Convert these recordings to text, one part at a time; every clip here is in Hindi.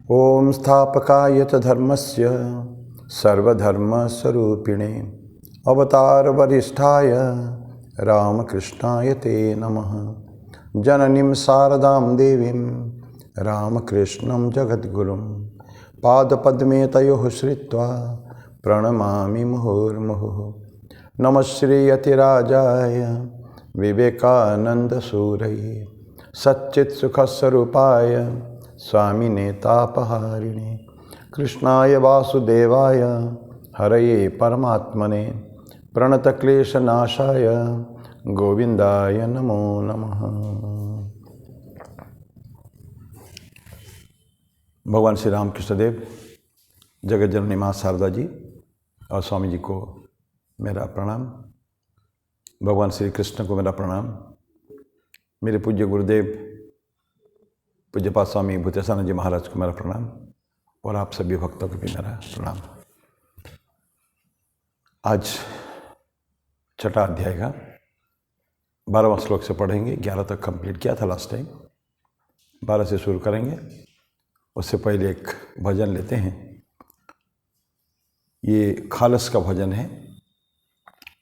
ओम स्थापकाय च धर्मस्य सर्वधर्मस्वरूपिणे अवतार वरिष्ठाय रामकृष्णाय ते नमः। जननीं शारदां देवीं रामकृष्णं जगद्गुरुं पादपद्मे तयोः श्रित्वा प्रणमामि मुहुर्मुहुः। नमः श्रीयतिराजाय विवेकानन्दसूरये सच्चित्सुखस्वरूपाय स्वामिने तापहारिणे कृष्णाय वासुदेवाय हरये परमात्मने प्रणतक्लेशनाशाय गोविंदाय नमो नमः। भगवान श्री रामकृष्ण देव, जगत जननी माँ शारदा जी और स्वामी जी को मेरा प्रणाम। भगवान श्री कृष्ण को मेरा प्रणाम। मेरे पूज्य गुरुदेव पूज्यपाद स्वामी भूतेशानंद जी महाराज को मेरा प्रणाम और आप सभी भक्तों को भी मेरा प्रणाम। आज छठा अध्याय का 12वां श्लोक से पढ़ेंगे। 11 तक कंप्लीट किया था लास्ट टाइम, 12 से शुरू करेंगे। उससे पहले एक भजन लेते हैं। ये खालस का भजन है।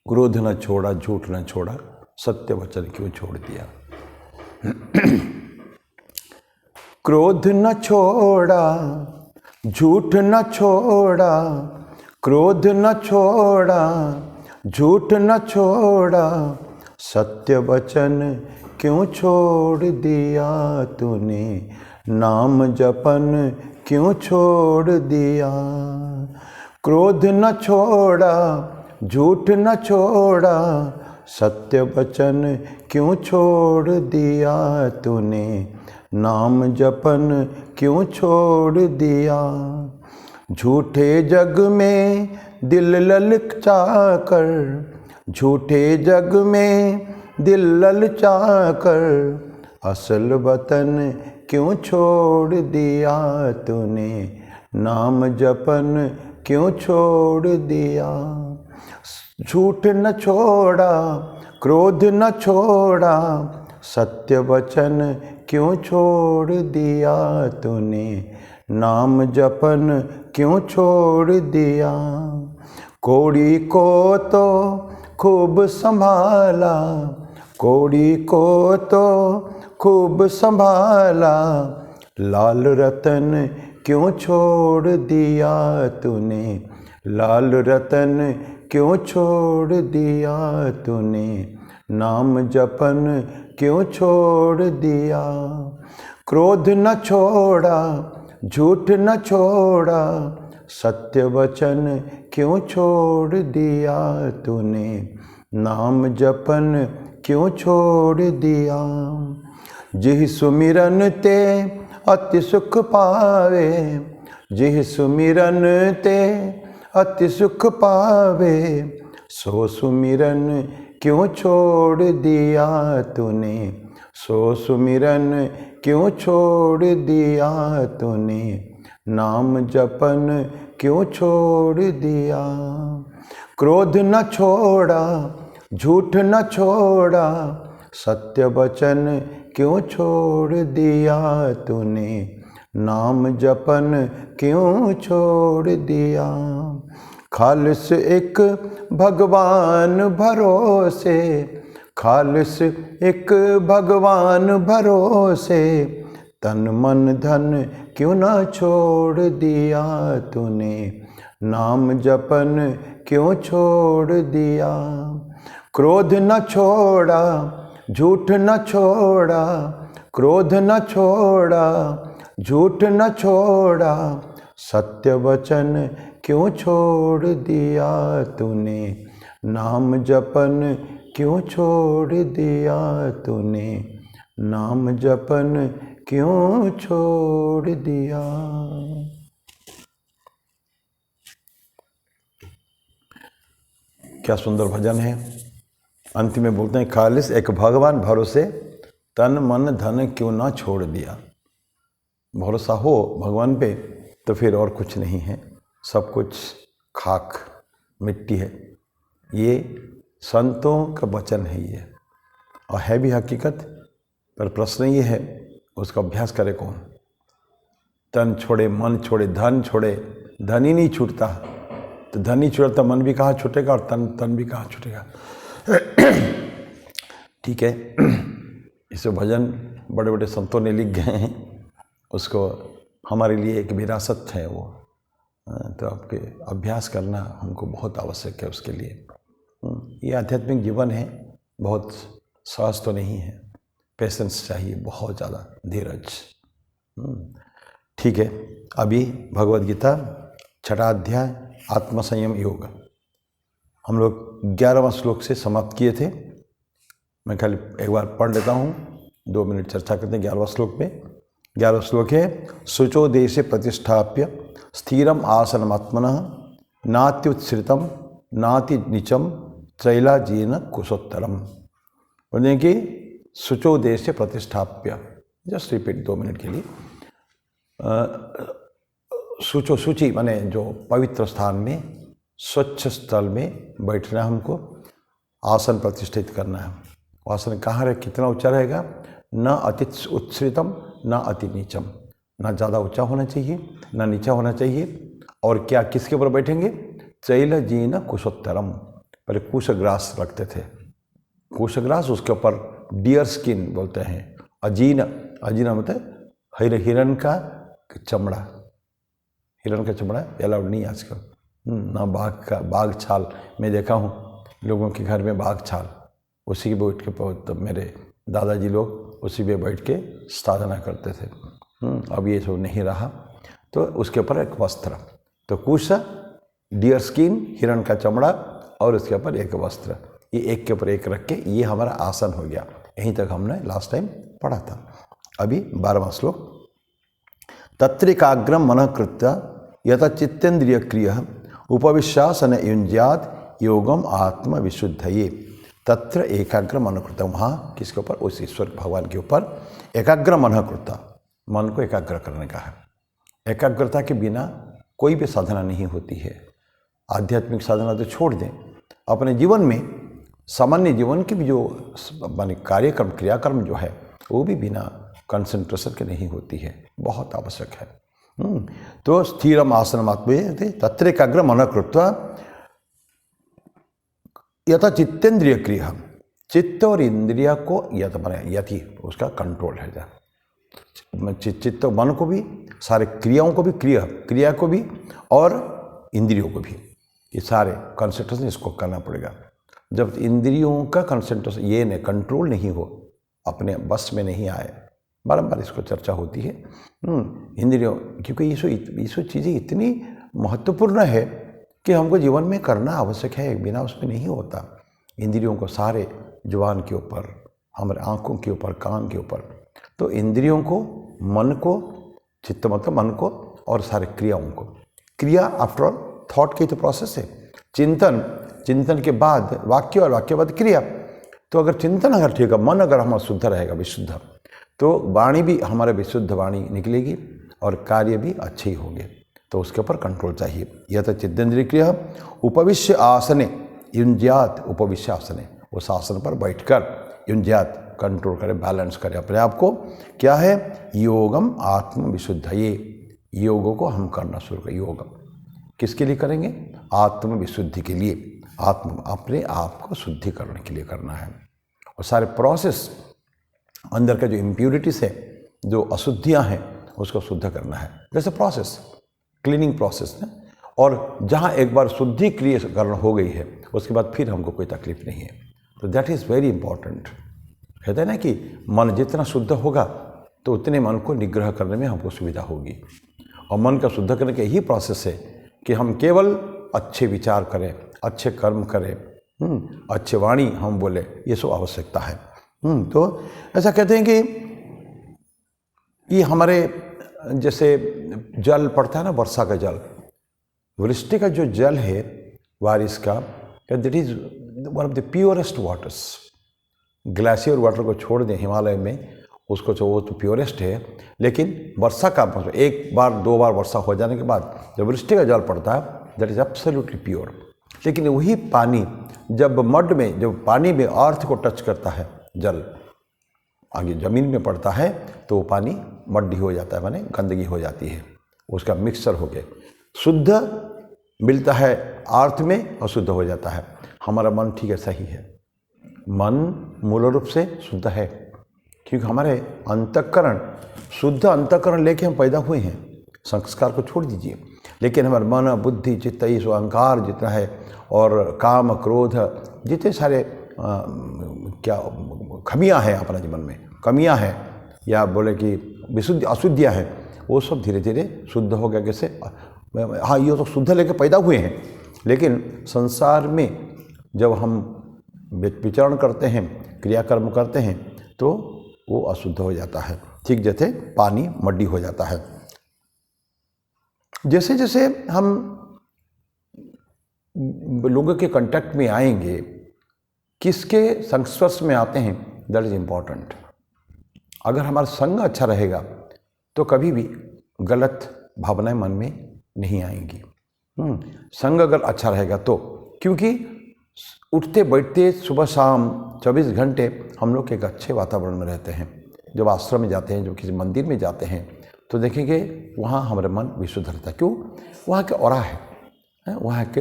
क्रोध न छोड़ा, झूठ न छोड़ा, सत्य वचन क्यों छोड़ दिया। क्रोध न छोड़ा, झूठ न छोड़ा, क्रोध न छोड़ा, झूठ न छोड़ा, सत्य वचन क्यों छोड़ दिया तूने, नाम जपन क्यों छोड़ दिया। क्रोध न छोड़ा, झूठ न छोड़ा, सत्य वचन क्यों छोड़ दिया तूने, नाम जपन क्यों छोड़ दिया। झूठे जग में दिल ललचा कर, झूठे जग में दिल ललचा कर, असल वतन क्यों छोड़ दिया तूने, नाम जपन क्यों छोड़ दिया। झूठ न छोड़ा, क्रोध न छोड़ा, सत्य वचन क्यों छोड़ दिया तूने, नाम जपन क्यों छोड़ दिया। कोड़ी को तो खूब संभाला, कोड़ी को तो खूब संभाला, लाल रतन क्यों छोड़ दिया तूने, लाल रतन क्यों छोड़ दिया तूने, नाम जपन क्यों छोड़ दिया। क्रोध न छोड़ा, झूठ न छोड़ा, सत्य वचन क्यों छोड़ दिया तूने, नाम जपन क्यों छोड़ दिया। जिह सुमिरन ते अति सुख पावे, जिह सुमिरन ते अति सुख पावे, सो सुमिरन क्यों छोड़ दिया तूने, सो सुमिरन क्यों छोड़ दिया तूने, नाम जपन क्यों छोड़ दिया। क्रोध न छोड़ा, झूठ न छोड़ा, सत्य वचन क्यों छोड़ दिया तूने, नाम जपन क्यों छोड़ दिया। खालिस एक भगवान भरोसे, खालिस एक भगवान भरोसे, तन मन धन क्यों न छोड़ दिया तूने, नाम जपन क्यों छोड़ दिया। क्रोध न छोड़ा, झूठ न छोड़ा, क्रोध न छोड़ा, झूठ न छोड़ा, सत्य वचन क्यों छोड़ दिया तूने, नाम जपन क्यों छोड़ दिया तूने, नाम जपन क्यों छोड़ दिया। क्या सुंदर भजन है। अंत में बोलते हैं, खालिस एक भगवान भरोसे, तन मन धन क्यों ना छोड़ दिया। भरोसा हो भगवान पे तो फिर और कुछ नहीं है, सब कुछ खाक मिट्टी है। ये संतों का वचन है ये, और है भी हकीकत। पर प्रश्न ये है, उसका अभ्यास करे कौन। तन छोड़े, मन छोड़े, धन छोड़े, धन ही नहीं छूटता, तो धन ही छूटता, मन भी कहाँ छूटेगा और तन भी कहाँ छूटेगा। ठीक है, इसे भजन बड़े बड़े संतों ने लिख गए हैं, उसको हमारे लिए एक विरासत है वो, तो आपके अभ्यास करना हमको बहुत आवश्यक है उसके लिए। ये आध्यात्मिक जीवन है, बहुत सहज तो नहीं है, पेशेंस चाहिए, बहुत ज़्यादा धीरज। ठीक है, अभी भगवद गीता 6वां अध्याय आत्मसंयम योग हम लोग 11वां श्लोक से समाप्त किए थे। मैं खाली एक बार पढ़ लेता हूँ, 2 मिनट चर्चा करते हैं 11वां श्लोक पे। 11वां श्लोक है, शुचो देशे प्रतिष्ठाप्य स्थिरम आसनमात्मनः नात्युत्सृतम नाति नीचम त्रैलाजीन कुशोत्तरम। बोलें कि शुचो देशे प्रतिष्ठाप्य, जस्ट रिपीट 2 मिनट के लिए। शुचो, शुचि माने जो पवित्र स्थान में, स्वच्छ स्थल में बैठना है हमको, आसन प्रतिष्ठित करना है। आसन कहाँ रहे, कितना ऊंचा रहेगा, न अति उत्सृतम न अति नीचम, न ज़्यादा ऊंचा होना चाहिए न नीचा होना चाहिए। और क्या, किसके ऊपर बैठेंगे, त्रैलजीन कुशोत्तरम, पहले कुशग्रास रखते थे, कुशग्रास, उसके ऊपर डियर स्किन बोलते हैं, अजीन, अजीना मतलब हिरण का चमड़ा, हिरण का चमड़ा अलाउड नहीं आजकल, ना बाघ का, बाघ छाल मैं देखा हूँ लोगों के घर में, बाघ छाल, उसी के बैठ के, तो मेरे दादाजी लोग उसी पे बैठ के साधना करते थे। अब ये सब नहीं रहा, तो उसके ऊपर एक वस्त्र, तो कुश, डियर स्किन, हिरण का चमड़ा, और उसके ऊपर एक वस्त्र, ये एक के ऊपर एक रख के ये हमारा आसन हो गया। यहीं तक हमने लास्ट टाइम पढ़ा था। अभी 12वां श्लोक, तत्रिकाग्रम मनः कृत्य यथा चित्तेन्द्रिय क्रिय उपविश्यासन युंज्यात योगम आत्म विशुद्धये। तत्र एकाग्र मन कृता, वहाँ किसके ऊपर, उस ईश्वर भगवान के ऊपर एकाग्र मन कृता, मन को एकाग्र करने का है। एकाग्रता के बिना कोई भी साधना नहीं होती है। आध्यात्मिक साधना तो छोड़ दें, अपने जीवन में, सामान्य जीवन की भी जो माने कार्यक्रम, क्रियाक्रम जो है, वो भी बिना कंसंट्रेशन के नहीं होती है, बहुत आवश्यक है। तो स्थिरम आसनमात्मे तत्र एकाग्र मन कृत्वा यथा चित्तेन्द्रिय क्रिया, चित्त और इंद्रिया को यथ माने यथि, उसका कंट्रोल है जा, चित्त मन को भी, सारे क्रियाओं को भी, क्रिया को भी और इंद्रियों को भी, ये सारे कंसंट्रेशन इसको करना पड़ेगा। जब इंद्रियों का कंसंट्रेशन ये न कंट्रोल नहीं हो, अपने बस में नहीं आए, बारंबार इसको चर्चा होती है। इंद्रियों, क्योंकि ये सब चीज़ें इतनी महत्वपूर्ण है कि हमको जीवन में करना आवश्यक है, बिना उसमें नहीं होता। इंद्रियों को सारे, जुबान के ऊपर, हमारे आँखों के ऊपर, कान के ऊपर, तो इंद्रियों को, मन को, चित्त मतलब मन को, और सारे क्रियाओं को। क्रिया आफ्टर ऑल थॉट की तो प्रोसेस है, चिंतन के बाद वाक्य और वाक्य बाद क्रिया। तो अगर चिंतन अगर ठीक है, मन अगर हमारा शुद्ध रहेगा, विशुद्ध, तो वाणी भी हमारे विशुद्ध वाणी निकलेगी और कार्य भी अच्छे ही होंगे। तो उसके ऊपर कंट्रोल चाहिए। यह तो चित्तेन्द्रिय क्रिया उपविश्य आसने युंज्यात, उपविश्य आसने, उस आसन पर बैठकर युंज्यात, कंट्रोल करें, बैलेंस करें अपने आप को। क्या है, योगम आत्म विशुद्धये, योगों को हम करना शुरू करें। योग किसके लिए करेंगे, आत्म विशुद्धि के लिए, अपने आप को शुद्धि करने के लिए करना है। और सारे प्रोसेस, अंदर का जो इम्प्यूरिटीज है, जो अशुद्धियाँ हैं, उसको शुद्ध करना है। जैसे प्रोसेस, क्लीनिंग प्रोसेस है। और जहाँ एक बार शुद्धिकरण हो गई है, उसके बाद फिर हमको कोई तकलीफ नहीं है। तो दैट इज़ वेरी इंपॉर्टेंट। कहते हैं ना कि मन जितना शुद्ध होगा तो उतने मन को निग्रह करने में हमको सुविधा होगी। और मन का शुद्ध करने का यही प्रोसेस है कि हम केवल अच्छे विचार करें, अच्छे कर्म करें, अच्छे वाणी हम बोले, ये सब आवश्यकता है। तो ऐसा कहते हैं कि ये हमारे जैसे जल पड़ता है ना, वर्षा का जल, वृष्टि का जो जल है बारिश का, that is one of the purest waters. Glacier water को छोड़ दें हिमालय में, उसको जो वो तो प्योरेस्ट है, लेकिन वर्षा का एक बार 2 बार वर्षा हो जाने के बाद जब वृष्टि का जल पड़ता है, दैट इज एब्सोल्युटली प्योर। लेकिन वही पानी जब मड में, जब पानी में अर्थ को टच करता है, जल आगे ज़मीन में पड़ता है, तो वो पानी मड्डी हो जाता है, माने गंदगी हो जाती है, उसका मिक्सचर हो गया। शुद्ध मिलता है अर्थ में और शुद्ध हो जाता है। हमारा मन ठीक है, सही है, मन मूल रूप से शुद्ध है, क्योंकि हमारे अंतःकरण, शुद्ध अंतःकरण लेके हम पैदा हुए हैं। संस्कार को छोड़ दीजिए, लेकिन हमारे मन, बुद्धि, चित्त, ईश, अहंकार जितना है और काम, क्रोध, जितने सारे क्या खमियां हैं अपने जीवन में, कमियां हैं या बोले कि विशुद्ध अशुद्धियाँ हैं, वो सब धीरे धीरे शुद्ध हो गया। कैसे? हाँ, ये तो शुद्ध लेके पैदा हुए हैं, लेकिन संसार में जब हम विचरण करते हैं, क्रियाकर्म करते हैं, तो वो अशुद्ध हो जाता है। ठीक जैसे पानी मड्डी हो जाता है। जैसे जैसे हम लोगों के कांटेक्ट में आएंगे, किसके संस्पर्श में आते हैं, दैट इज इम्पॉर्टेंट। अगर हमारा संग अच्छा रहेगा तो कभी भी गलत भावनाएं मन में नहीं आएंगी। संग अगर अच्छा रहेगा तो, क्योंकि उठते बैठते सुबह शाम 24 घंटे हम लोग एक अच्छे वातावरण में रहते हैं। जब आश्रम में जाते हैं, जब किसी मंदिर में जाते हैं, तो देखेंगे वहाँ हमारा मन विशुद्ध रहता है। क्यों? वहाँ के ऑरा है, वहाँ के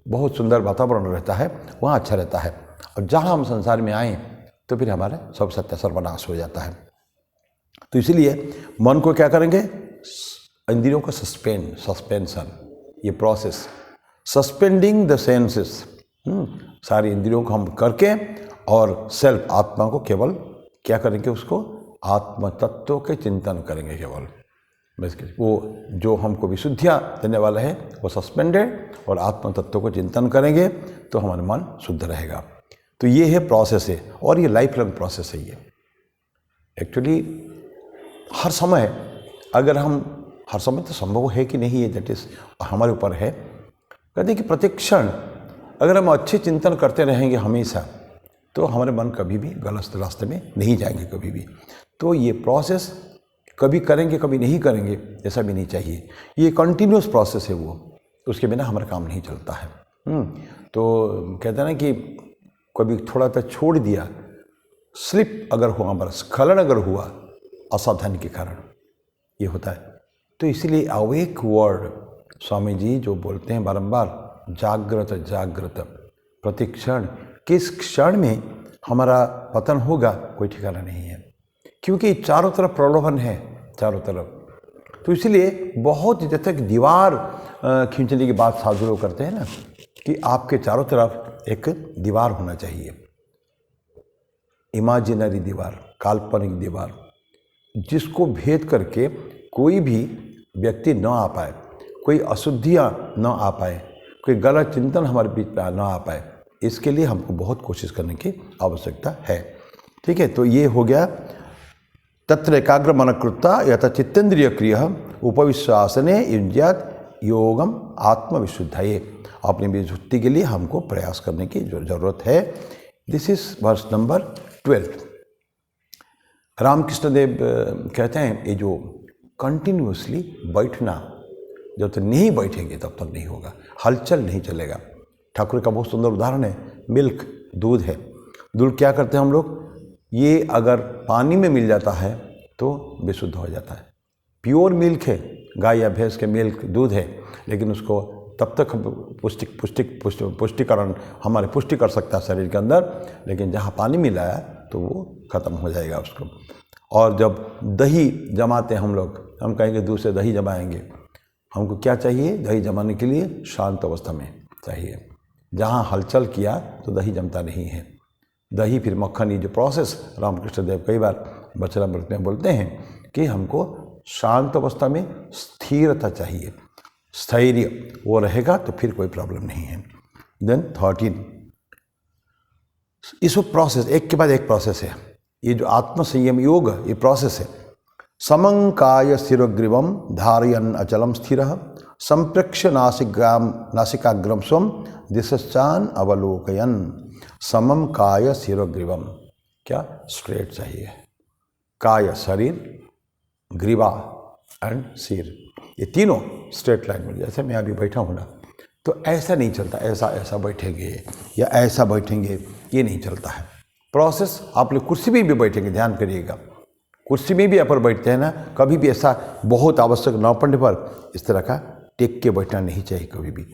बहुत सुंदर वातावरण रहता है, वहाँ अच्छा रहता है। और जहाँ हम संसार में आएँ तो फिर हमारा सब सत्य सर्वनाश हो जाता है। तो इसलिए मन को क्या करेंगे, इंद्रियों का सस्पेंशन, ये प्रोसेस, सस्पेंडिंग द सेंसेस, सारी इंद्रियों को हम करके और सेल्फ आत्मा को केवल क्या करेंगे, उसको आत्म तत्व के चिंतन करेंगे केवल। वो जो हमको विशुद्धियाँ देने वाला है वो सस्पेंडेड, और आत्म तत्व को चिंतन करेंगे तो हमारा मन शुद्ध रहेगा। तो ये है प्रोसेस है, और ये लाइफ लॉन्ग प्रोसेस है। ये एक्चुअली हर समय, अगर हम हर समय तो संभव है कि नहीं, ये दैट इज हमारे ऊपर है। कहते हैं कि प्रत्येक क्षण अगर हम अच्छे चिंतन करते रहेंगे हमेशा, तो हमारे मन कभी भी गलत रास्ते में नहीं जाएंगे कभी भी। तो ये प्रोसेस कभी करेंगे कभी नहीं करेंगे ऐसा भी नहीं चाहिए, ये कंटिन्यूस प्रोसेस है, वो उसके बिना हमारा काम नहीं चलता है। तो कहते हैं ना कि कभी थोड़ा सा छोड़ दिया, स्लिप अगर हुआ, हमारा स्खलन अगर हुआ असावधानी के कारण, ये होता है। तो इसीलिए अवेक वर्ड स्वामी जी जो बोलते हैं बारंबार, जागृत जागृत, प्रति क्षण, किस क्षण में हमारा पतन होगा कोई ठिकाना नहीं है, क्योंकि चारों तरफ प्रलोभन है, चारों तरफ। तो इसीलिए बहुत जब तक दीवार खींचने की बात साधु लोग करते हैं ना, कि आपके चारों तरफ एक दीवार होना चाहिए, इमेजिनरी दीवार, काल्पनिक दीवार, जिसको भेद करके कोई भी व्यक्ति न आ पाए, कोई अशुद्धियाँ न आ पाए, कोई गलत चिंतन हमारे बीच में न आ पाए। इसके लिए हमको बहुत कोशिश करने की आवश्यकता है। ठीक है, तो ये हो गया तत्र एकाग्र मनकृता यथा चित्तेन्द्रिय क्रिय उपविश्वासने युज्यात योगम आत्मविशुद्धाये। अपनी विशुद्धि के लिए हमको प्रयास करने की जरूरत है। This is verse number 12। Ramakrishna Dev कहते हैं ये जो कंटिन्यूसली बैठना, जब तक नहीं बैठेंगे तब तक नहीं होगा, हलचल नहीं चलेगा। ठाकुर का बहुत सुंदर उदाहरण है, मिल्क, दूध है। दूध क्या करते हैं हम लोग, ये अगर पानी में मिल जाता है तो विशुद्ध हो जाता है। प्योर मिल्क है, गाय या भैंस के मिल्क, दूध है, लेकिन उसको तब तक पुष्टिकरण हमारे पुष्टि कर सकता है शरीर के अंदर, लेकिन जहाँ पानी मिलाया तो वो खत्म हो जाएगा उसको। और जब दही जमाते हैं हम लोग, हम कहेंगे दूध से दही जमाएंगे, हमको क्या चाहिए, दही जमाने के लिए शांत अवस्था में चाहिए। जहाँ हलचल किया तो दही जमता नहीं है। दही फिर मक्खन, ये जो प्रोसेस रामकृष्ण देव कई बार वचनामृत में बोलते हैं कि हमको शांत अवस्था में स्थिरता चाहिए, स्थैर्य, वो रहेगा तो फिर कोई प्रॉब्लम नहीं है। देन 13, इस प्रोसेस एक के बाद एक प्रोसेस है। ये जो आत्म संयम योग, ये प्रोसेस है। समं काय शिरोग्रीवम धारयन अचलम स्थिर संप्रेक्ष नासिकाग्रम स्वम दिशान अवलोकयन। समम काय शिरोग्रीवम, क्या स्ट्रेट चाहिए, काय शरीर, ग्रीवा एंड सिर, ये तीनों स्ट्रेट लाइन में। जैसे मैं अभी बैठा हूँ ना, तो ऐसा नहीं चलता, ऐसा ऐसा बैठेंगे या ऐसा बैठेंगे, ये नहीं चलता है प्रोसेस। आप लोग कुर्सी भी बैठेंगे, ध्यान करिएगा, कुर्सी में भी अपर बैठते हैं ना, कभी भी ऐसा बहुत आवश्यक न पड़ने पर इस तरह का टेक के बैठना नहीं चाहिए कभी भी।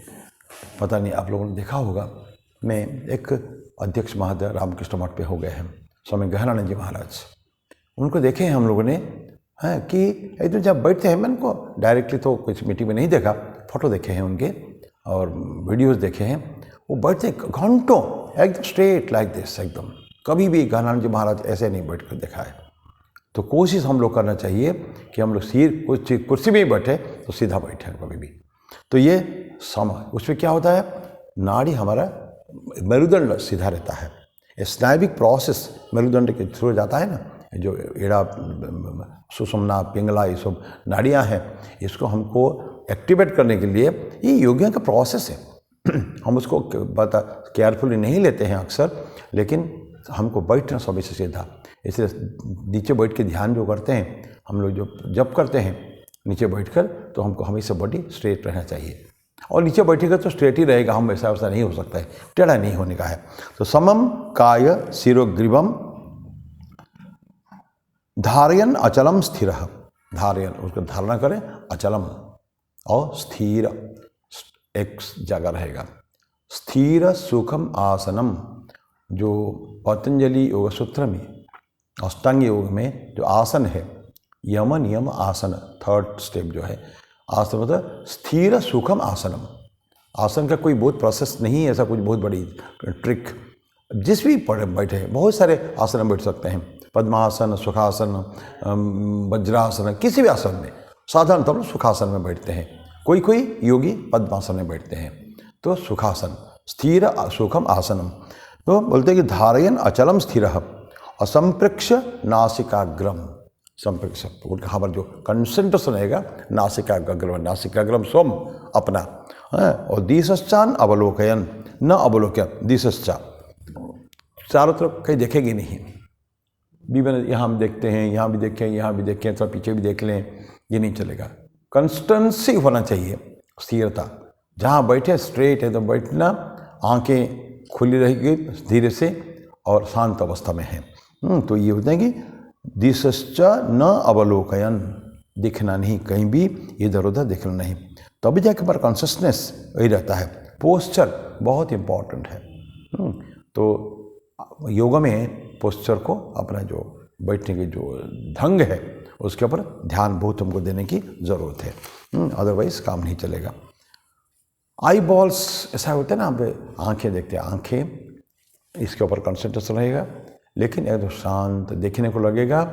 पता नहीं आप लोगों ने देखा होगा, मैं एक अध्यक्ष महोदय रामकृष्ण मठ पे हो गए हैं, स्वामी गहरानंद जी महाराज, उनको देखे हैं हम लोगों ने, हैं कि एकदम जब बैठते हैं, मैंने उनको डायरेक्टली तो कुछ मीटिंग में नहीं देखा, फोटो देखे हैं उनके और वीडियोस देखे हैं, वो बैठते घंटों एकदम स्ट्रेट लाइक दिस, एकदम कभी भी गहरानंद जी महाराज ऐसे नहीं बैठ कर देखा है। तो कोशिश हम लोग करना चाहिए कि हम लोग कुर्सी में ही बैठे तो सीधा बैठे कभी भी। तो ये समय उसमें क्या होता है, नाड़ी हमारा मेरुदंड सीधा रहता है, स्नायविक प्रोसेस मेरुदंड के थ्रू जाता है ना, जो एड़ा सुषुम्ना पिंगला ये सब नाड़ियाँ हैं, इसको हमको एक्टिवेट करने के लिए ये योगियों का प्रोसेस है। हम उसको बता केयरफुली नहीं लेते हैं अक्सर, लेकिन हमको बैठना सभी से सीधा, इसलिए नीचे बैठ के ध्यान जो करते हैं हम लोग, जो जप करते हैं नीचे बैठकर, तो हमको हमेशा बॉडी स्ट्रेट रहना चाहिए, और नीचे बैठेगा तो स्ट्रेट ही रहेगा, हम वैसा वैसा नहीं हो सकता है, टेढ़ा नहीं होने का है। तो समम काय शिरोग्रीवम धारयन अचलम स्थिर, धारयन उसको धारणा करें, अचलम और स्थिर एक जगह रहेगा। स्थिर सुखम आसनम, जो पतंजलि योग सूत्र में अष्टांग योग में जो आसन है, यम नियम आसन, थर्ड स्टेप जो है आसन, मतलब स्थिर सुखम आसनम। आसन का कोई बहुत प्रोसेस नहीं है, ऐसा कुछ बहुत बड़ी ट्रिक, जिस भी बैठे हैं बहुत सारे आसन में बैठ सकते हैं, पद्मासन, सुखासन, वज्रासन, किसी भी आसन में। साधारणतः लोग सुखासन में बैठते हैं, कोई कोई योगी पद्मासन में बैठते हैं। तो सुखासन स्थिर सुखम आसनम, तो बोलते हैं कि धारयन अचलम स्थिर असंप्रेक्ष नासिकाग्रम, संप्रेक्ष उनका हमारा जो कंसेंट्रेशन रहेगा नासिकाग्रम, नासिकाग्रम स्वम अपना, और दिशश्चान अवलोकयन, न अवलोकयन दिशश्चा, चारों तरफ कहीं देखेंगे नहीं, विभिन्न यहाँ हम देखते हैं, यहाँ भी देखें, यहाँ भी देखें, थोड़ा पीछे भी देख लें, ये नहीं चलेगा। कंस्टेंसी होना चाहिए, स्थिरता, जहाँ बैठे स्ट्रेट है तो बैठना, आंखें खुली रहेगी धीरे से और शांत अवस्था में है। तो ये होता है कि दिशश्च न अवलोकयन, दिखना नहीं कहीं भी, इधर उधर देखना नहीं, तभी जाके पर कॉन्शियसनेस वही रहता है। पोस्चर बहुत इम्पॉर्टेंट है। तो योगा में पोस्चर को, अपना जो बैठने की जो ढंग है उसके ऊपर ध्यान बहुत हमको देने की ज़रूरत है, अदरवाइज काम नहीं चलेगा। आई बॉल्स ऐसा होता है ना, आप आंखें देखते हैं, आंखें इसके ऊपर कंसंट्रेशन रहेगा, लेकिन एकदम शांत देखने को लगेगा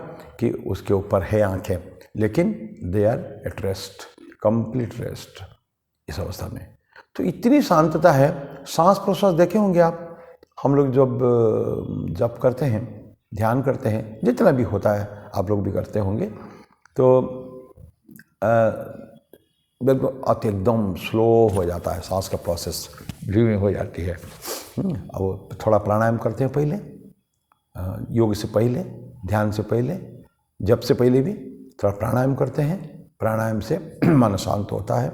कि उसके ऊपर है आंखें, लेकिन they are at rest, complete rest इस अवस्था में। तो इतनी शांतता है। सांस प्रश्वास देखे होंगे आप, हम लोग जब जप करते हैं, ध्यान करते हैं, जितना भी होता है आप लोग भी करते होंगे, तो बिल्कुल अति एकदम स्लो हो जाता है, सांस का प्रोसेस धीमी हो जाती है। अब थोड़ा प्राणायाम करते हैं पहले, योग से पहले, ध्यान से पहले, जप से पहले भी थोड़ा प्राणायाम करते हैं। प्राणायाम से मन शांत होता है,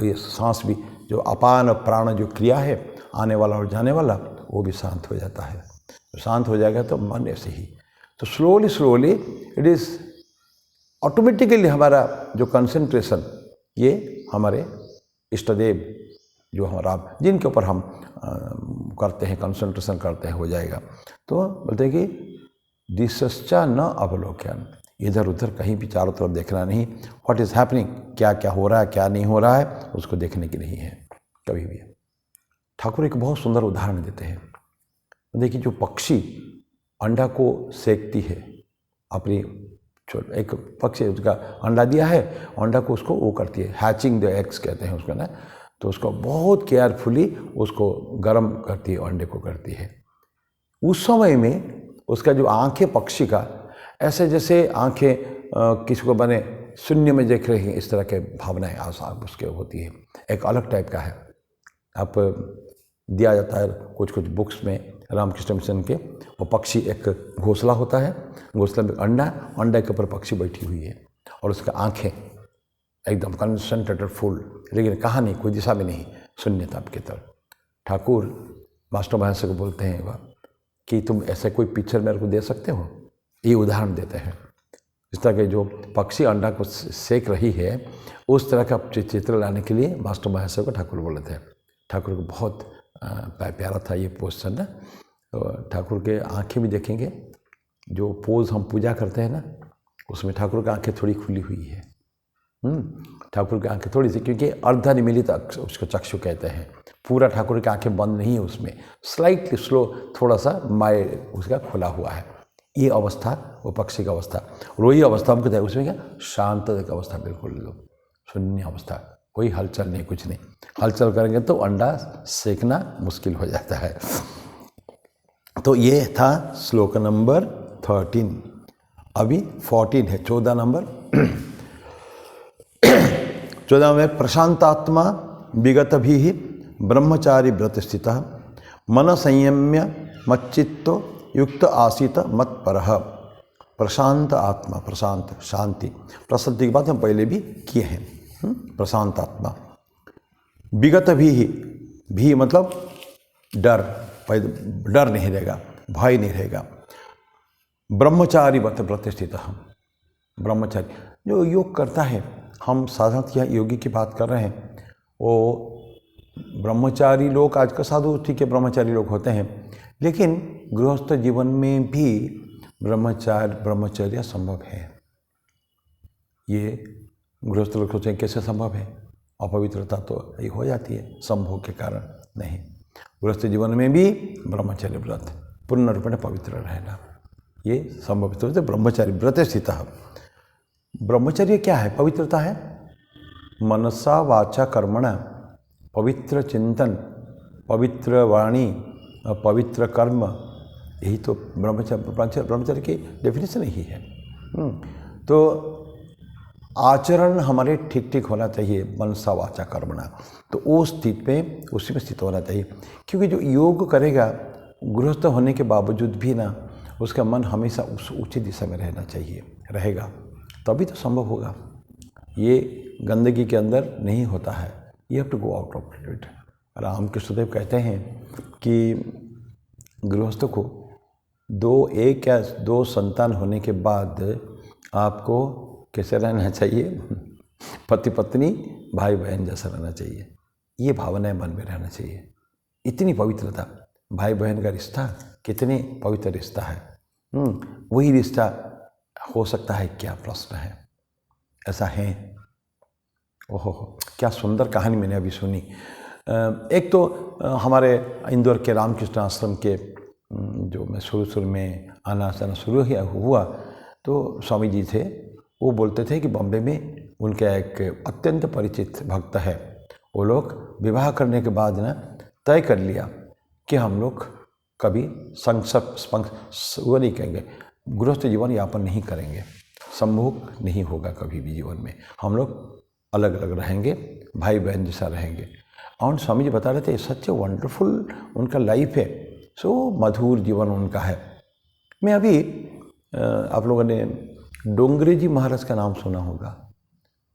ये सांस भी, जो अपान प्राण जो क्रिया है, आने वाला और जाने वाला, वो भी शांत हो जाता है। तो शांत हो जाएगा तो मन ऐसे ही, तो slowly slowly it is automatically हमारा जो कंसंट्रेशन, ये हमारे इष्टदेव जो हमारा, जिनके ऊपर हम करते हैं, कंसंट्रेशन करते हैं, हो जाएगा। तो बोलते हैं कि दिशश्चा न अवलोकन, इधर उधर कहीं भी चारों तरफ देखना नहीं, व्हाट इज़ हैपनिंग, क्या क्या हो रहा है, क्या नहीं हो रहा है, उसको देखने की नहीं है कभी भी। ठाकुर एक बहुत सुंदर उदाहरण देते हैं। देखिए, जो पक्षी अंडा को सेकती है, अपनी एक पक्षी उसका अंडा दिया है, अंडा को उसको वो करती है, हैचिंग द एग्स कहते हैं उसको ना, तो उसको बहुत केयरफुली उसको गर्म करती है, अंडे को करती है। उस समय में उसका जो आंखें पक्षी का, ऐसे जैसे आंखें किसी को बने शून्य में देख रहे हैं, इस तरह के भावनाएं आशा उसके होती है, एक अलग टाइप का है। आप दिया जाता है कुछ कुछ बुक्स में रामकृष्ण मिशन के, वो पक्षी एक घोंसला होता है, घोंसला में अंडा, अंडे के ऊपर पक्षी बैठी हुई है और उसका आंखें एकदम कंसंट्रेटेड फुल, लेकिन कहाँ नहीं, कोई दिशा में नहीं, शून्यता की तरफ। ठाकुर मास्टर महर्षि को बोलते हैं कि तुम ऐसे कोई पिक्चर मेरे को दे सकते हो, ये उदाहरण देते हैं इस तरह के जो पक्षी अंडा को सेक रही है, उस तरह का चित्र लाने के लिए मास्टर महेश्वर को ठाकुर बोले थे। ठाकुर को बहुत प्यारा था ये पोस्टर ना। तो ठाकुर के आँखें भी देखेंगे, जो पोज हम पूजा करते हैं ना, उसमें ठाकुर की आँखें थोड़ी खुली हुई है। ठाकुर की आँखें थोड़ी सी, क्योंकि अर्धनिमीलित उसको चक्षु कहते हैं, पूरा ठाकुर की आँखें बंद नहीं है, उसमें स्लाइटली स्लो थोड़ा सा माय उसका खुला हुआ है। ये अवस्था वो पक्षी का अवस्था, और वही अवस्था हम कहते हैं उसमें क्या शांत अवस्था, बिल्कुल शून्य अवस्था, कोई हलचल नहीं, कुछ नहीं। हलचल करेंगे तो अंडा सेकना मुश्किल हो जाता है। तो ये था श्लोक नंबर 13। अभी 14 है, 14 नंबर 14 में प्रशांतात्मा विगत भी ब्रह्मचारी व्रत स्थित मन संयम्य मच्चित्तो युक्त आसीत मत परह। प्रशांत आत्मा, प्रशांत शांति, प्रशांति की बात हम पहले भी किए हैं। प्रशांत आत्मा विगत भी मतलब डर, डर नहीं रहेगा, भय नहीं रहेगा। ब्रह्मचारी व्रत स्थित, ब्रह्मचारी जो योग करता है, हम साधारणतः यहाँ योगी की बात कर रहे हैं, वो ब्रह्मचारी लोग, आज का साधु ठीक है ब्रह्मचारी लोग होते हैं, लेकिन गृहस्थ जीवन में भी ब्रह्मचर्य संभव है। ये गृहस्थ लोग सोचें कैसे संभव है, अपवित्रता तो ये हो जाती है संभोग के कारण, नहीं। गृहस्थ जीवन में भी ब्रह्मचर्य व्रत पूर्ण रूप में पवित्र रहना, ये संभव है। तो ब्रह्मचारी व्रत स्थित। ब्रह्मचर्य क्या है? पवित्रता है। मनसा वाचा कर्मणा, पवित्र चिंतन, पवित्र वाणी, पवित्र कर्म, यही तो ब्रह्मचर्य की डेफिनेशन ही है। तो आचरण हमारे ठीक ठीक होना चाहिए, मनसा वाचा कर्मणा, तो उस स्थिति पे उसी में स्थित होना चाहिए। क्योंकि जो योग करेगा गृहस्थ होने के बावजूद भी ना, उसका मन हमेशा उस उचित दिशा में रहना चाहिए, रहेगा तभी तो संभव होगा। ये गंदगी के अंदर नहीं होता है, you have to go out of it. Ramakrishnadev कहते हैं कि गृहस्थ को एक या दो संतान होने के बाद आपको कैसे रहना चाहिए? पति पत्नी भाई बहन जैसा रहना चाहिए, ये भावनाएं मन में रहना चाहिए। इतनी पवित्रता, भाई बहन का रिश्ता कितने पवित्र रिश्ता है। वही रिश्ता हो सकता है क्या? प्रश्न है, ऐसा है। ओहो, क्या सुंदर कहानी मैंने अभी सुनी। एक तो हमारे इंदौर के रामकृष्ण आश्रम के जो मैं शुरू में आना जाना शुरू हुआ, तो स्वामी जी थे, वो बोलते थे कि बॉम्बे में उनका एक अत्यंत परिचित भक्त है, वो लोग विवाह करने के बाद ना तय कर लिया कि हम लोग कभी वो नहीं कहेंगे, गृहस्थ जीवन यापन नहीं करेंगे, संभोग नहीं होगा कभी भी जीवन में, हम लोग अलग अलग रहेंगे, भाई बहन जैसा रहेंगे। और स्वामी जी बता रहे थे सच वंडरफुल उनका लाइफ है, सो मधुर जीवन उनका है। मैं अभी आप लोगों ने डोंगरे जी महाराज का नाम सुना होगा,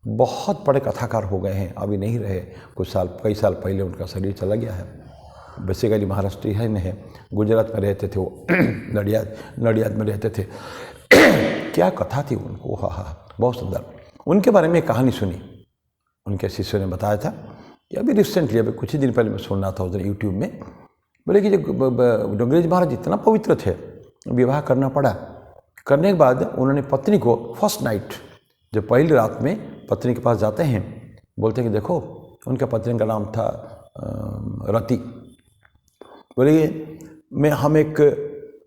बहुत बड़े कथाकार हो गए हैं, अभी नहीं रहे, कई साल पहले उनका शरीर चला गया है। बेसिकली महाराष्ट्र है, गुजरात में रहते थे वो, नडियाद में रहते थे। क्या कथा थी उनको, हाँ, बहुत सुंदर। उनके बारे में कहानी सुनी, उनके शिष्यों ने बताया था, अभी रिसेंटली, अभी कुछ ही दिन पहले मैं सुन रहा था उधर यूट्यूब में, बोले कि जो डोंगरे जी महाराज इतना पवित्र थे, विवाह करना पड़ा। करने के बाद उन्होंने पत्नी को फर्स्ट नाइट, जो पहली रात में पत्नी के पास जाते हैं, बोलते हैं कि देखो, उनका पत्नी का नाम था रति। बोले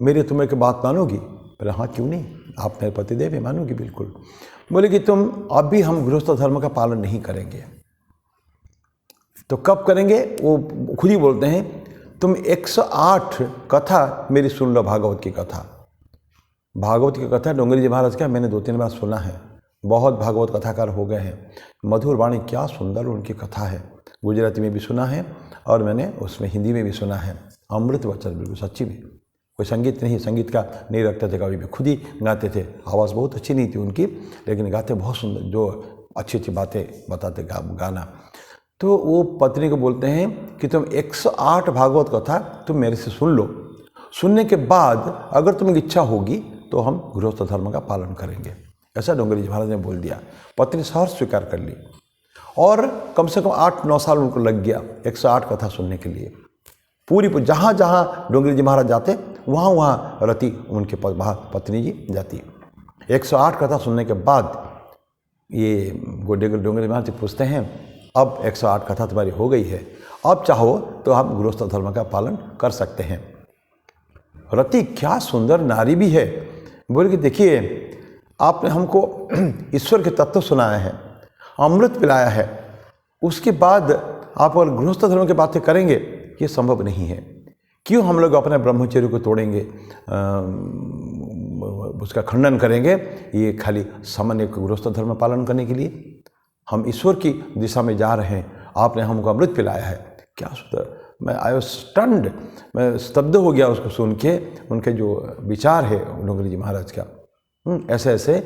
मेरे तुम एक बात मानोगी? बोले हाँ क्यों नहीं, आप मेरे पति देव, मानूंगी बिल्कुल। बोले कि तुम अभी हम गृहस्थ धर्म का पालन नहीं करेंगे, तो कब करेंगे? वो खुद ही बोलते हैं, तुम 108 कथा मेरी सुन लो, भागवत की कथा। भागवत की कथा डोंगरे जी महाराज का मैंने 2-3 बार सुना है, बहुत भागवत कथाकार हो गए हैं। मधुर वाणी, क्या सुंदर उनकी कथा है। गुजराती में भी सुना है और मैंने उसमें हिंदी में भी सुना है। अमृत वचन, बिल्कुल सच्ची में। कोई संगीत नहीं, संगीत का नहीं रखते थे कभी भी, खुद ही गाते थे। आवाज़ बहुत अच्छी नहीं थी उनकी, लेकिन गाते बहुत सुंदर, जो अच्छी अच्छी बातें बताते गाना। तो वो पत्नी को बोलते हैं कि तुम 108 भागवत कथा तुम मेरे से सुन लो, सुनने के बाद अगर तुम्हें इच्छा होगी तो हम गृहस्थ धर्म का पालन करेंगे। ऐसा डोंगरी जी महाराज ने बोल दिया। पत्नी सहर्ष स्वीकार कर ली और कम से कम 8-9 साल उनको लग गया 108 कथा सुनने के लिए। पूरी जहाँ जहाँ डोंगरी जी महाराज जाते वहाँ वहाँ रति उनके पत्नी जी जाती। 108 कथा सुनने के बाद ये डोंगरी जी महाराज से पूछते हैं, अब 108 कथा तुम्हारी हो गई है, अब चाहो तो आप गृहस्थ धर्म का पालन कर सकते हैं। रति क्या सुंदर नारी भी है। बोले कि देखिए, आपने हमको ईश्वर के तत्व सुनाया है, अमृत पिलाया है, उसके बाद आप अगर गृहस्थ धर्म की बातें करेंगे, ये संभव नहीं है। क्यों हम लोग अपने ब्रह्मचर्य को तोड़ेंगे, उसका खंडन करेंगे, ये खाली सामान्य गृहस्थ धर्म पालन करने के लिए? हम ईश्वर की दिशा में जा रहे हैं, आपने हमको अमृत पिलाया है। क्या सुंदर! मैं आई वाज स्टन्ड, मैं स्तब्ध हो गया उसको सुन के, उनके जो विचार है डोंगरी जी महाराज का। ऐसे ऐसे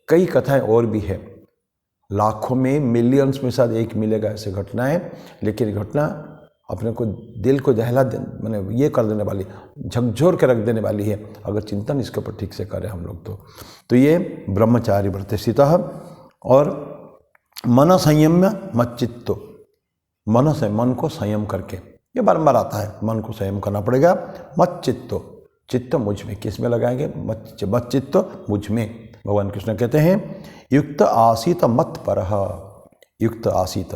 कई कथाएं और भी है, लाखों में मिलियंस में शायद एक मिलेगा ऐसे घटनाएं, लेकिन घटना अपने को दिल को दहला मैंने ये कर देने वाली, झकझोर के रख देने वाली है, अगर चिंतन इसके ऊपर ठीक से करें हम लोग तो ये ब्रह्मचारी व्रत स्थितः। और मन संयम्य मच्चित्तो, मन से मन को संयम करके, ये बारंबार आता है, मन को संयम करना पड़ेगा। मच्चित्तो, चित्त मुझ में, किस में लगाएंगे? मच्चित्तो मुझ में। भगवान कृष्ण कहते हैं युक्त आसीत मत परः, युक्त आसीत,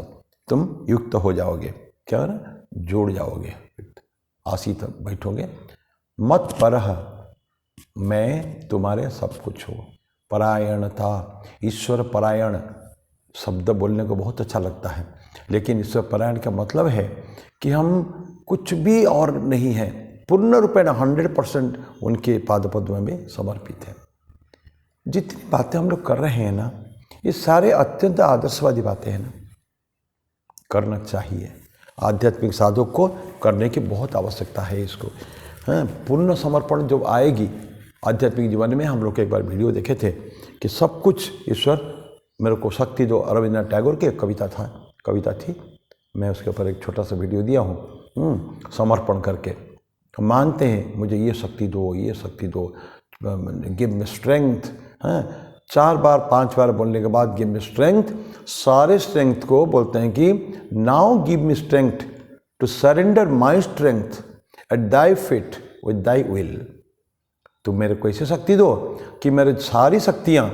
तुम युक्त हो जाओगे, क्या ना, जोड़ जाओगे, आसीत बैठोगे, मत परः, मैं तुम्हारे सब कुछ हूँ। परायणता, ईश्वर परायण शब्द बोलने को बहुत अच्छा लगता है, लेकिन ईश्वर परायण का मतलब है कि हम कुछ भी और नहीं है, पूर्ण रूपेण 100% उनके पादपद्म में समर्पित है। जितनी बातें हम लोग कर रहे हैं ना, ये सारे अत्यंत आदर्शवादी बातें हैं ना, करना चाहिए। आध्यात्मिक साधक को करने की बहुत आवश्यकता है इसको। हाँ, पूर्ण समर्पण जब आएगी आध्यात्मिक जीवन में, हम लोग एक बार वीडियो देखे थे कि सब कुछ ईश्वर मेरे को शक्ति दो, रविन्द्रनाथ टैगोर की एक कविता थी, मैं उसके ऊपर एक छोटा सा वीडियो दिया हूँ। समर्पण करके मांगते हैं, मुझे ये शक्ति दो, ये शक्ति दो, गिव मी स्ट्रेंथ। हाँ, 4 बार 5 बार बोलने के बाद गिव मी स्ट्रेंथ, सारे स्ट्रेंथ को बोलते हैं कि now give me strength to surrender my strength at thy feet with thy will. तुम मेरे को ऐसी शक्ति दो कि मेरे सारी शक्तियाँ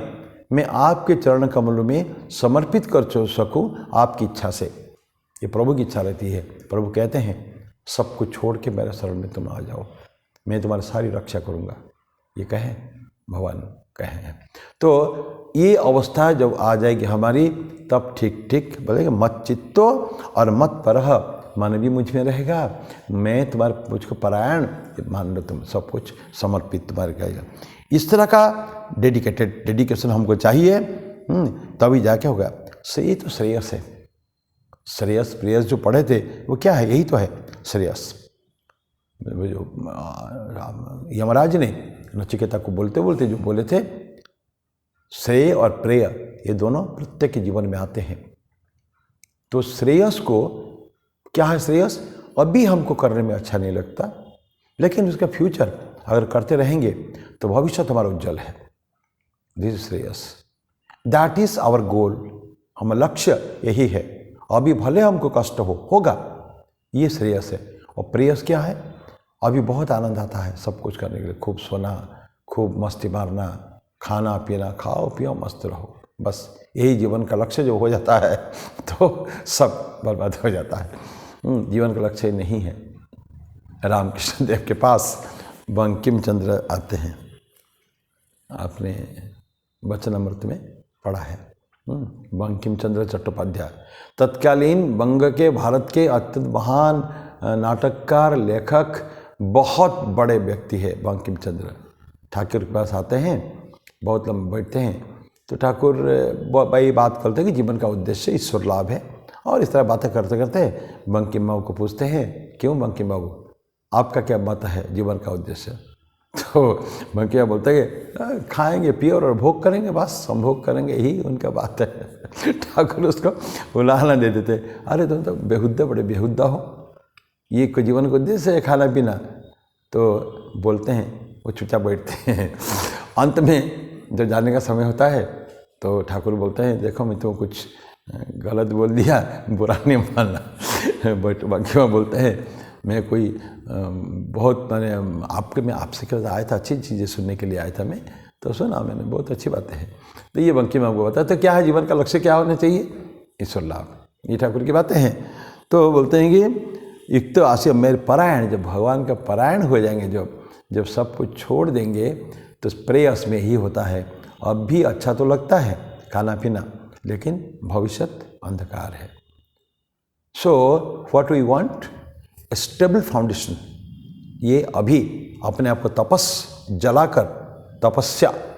मैं आपके चरण कमलों में समर्पित कर सकूं आपकी इच्छा से। ये प्रभु की इच्छा रहती है। प्रभु कहते हैं सब कुछ छोड़ के मेरे शरण में तुम आ जाओ, मैं तुम्हारी सारी रक्षा करूंगा, ये कहे भगवान कहे हैं। तो ये अवस्था जब आ जाएगी हमारी, तब ठीक ठीक बोलेंगे मत चित्तो और मत परः, मन भी मुझ में रहेगा, मैं तुम्हारे मुझको परायण मान लो, तुम सब कुछ समर्पित तुम्हारे कहेगा। इस तरह का डेडिकेशन हमको चाहिए, तभी जाके होगा। ये तो श्रेयस है। श्रेयस प्रेयस जो पढ़े थे वो क्या है? यही तो है श्रेयस। जो यमराज ने नचिकेता को बोलते बोलते जो बोले थे, श्रेय और प्रेय ये दोनों प्रत्येक के जीवन में आते हैं। तो श्रेयस को क्या है? श्रेयस अभी हमको करने में अच्छा नहीं लगता, लेकिन उसका फ्यूचर अगर करते रहेंगे तो भविष्य तुम्हारा उज्जवल है। This shreyas, that is our goal. हम लक्ष्य यही है। अभी भले हमको कष्ट होगा, ये श्रेयस है। और प्रेयस क्या है? अभी बहुत आनंद आता है सब कुछ करने के लिए, खूब सोना, खूब मस्ती मारना, खाना पीना, खाओ पियो मस्त रहो, बस यही जीवन का लक्ष्य जो हो जाता है तो सब बर्बाद हो जाता है। जीवन का लक्ष्य नहीं है। रामकृष्ण देव के पास बंकिम चंद्र आते हैं, आपने वचनामृत में पढ़ा है। बंकिम चंद्र चट्टोपाध्याय तत्कालीन बंग के, भारत के अत्यंत महान नाटककार, लेखक, बहुत बड़े व्यक्ति है बंकिम चंद्र। ठाकुर के पास आते हैं, बहुत लंबे बैठते हैं, तो ठाकुर भाई बात करते हैं कि जीवन का उद्देश्य ईश्वर लाभ है। और इस तरह बातें करते करते बंकिम बाबू को पूछते हैं, क्यों बंकिम बाबू, आपका क्या मत है जीवन का उद्देश्य? तो बंकिम बाबू बोलते हैं खाएंगे पिए और भोग करेंगे, बस हम भोग करेंगे, यही उनका बात है। ठाकुर उसको उलाहना दे देते, अरे तुम तो बेहुद्दा, बड़े बेहुद्दा हो, ये कोई जीवन का उद्देश्य है खाना पीना? तो बोलते हैं, वो चुपचाप बैठते हैं। अंत में जब जाने का समय होता है तो ठाकुर बोलते हैं देखो मैं तो कुछ गलत बोल दिया, बुरा नहीं मानना। बट बाकी में बोलते हैं मैं कोई बहुत मैं आपसे क्या आया था, अच्छी चीज़ें सुनने के लिए आया था मैं, तो सुना मैंने, बहुत अच्छी बातें हैं। तो ये बंकी में आपको बताया। तो क्या है जीवन का लक्ष्य, क्या होना चाहिए? ईश्वर लाभ। ये ठाकुर की बातें हैं। तो बोलते हैं कि एक तो आशी मेरे परायण, जब भगवान का परायण हो जाएंगे, जब सब कुछ छोड़ देंगे, तो प्रेयस में ही होता है। अब भी अच्छा तो लगता है खाना पीना, लेकिन भविष्य अंधकार है। So what we want, a stable foundation. ये अभी अपने आप को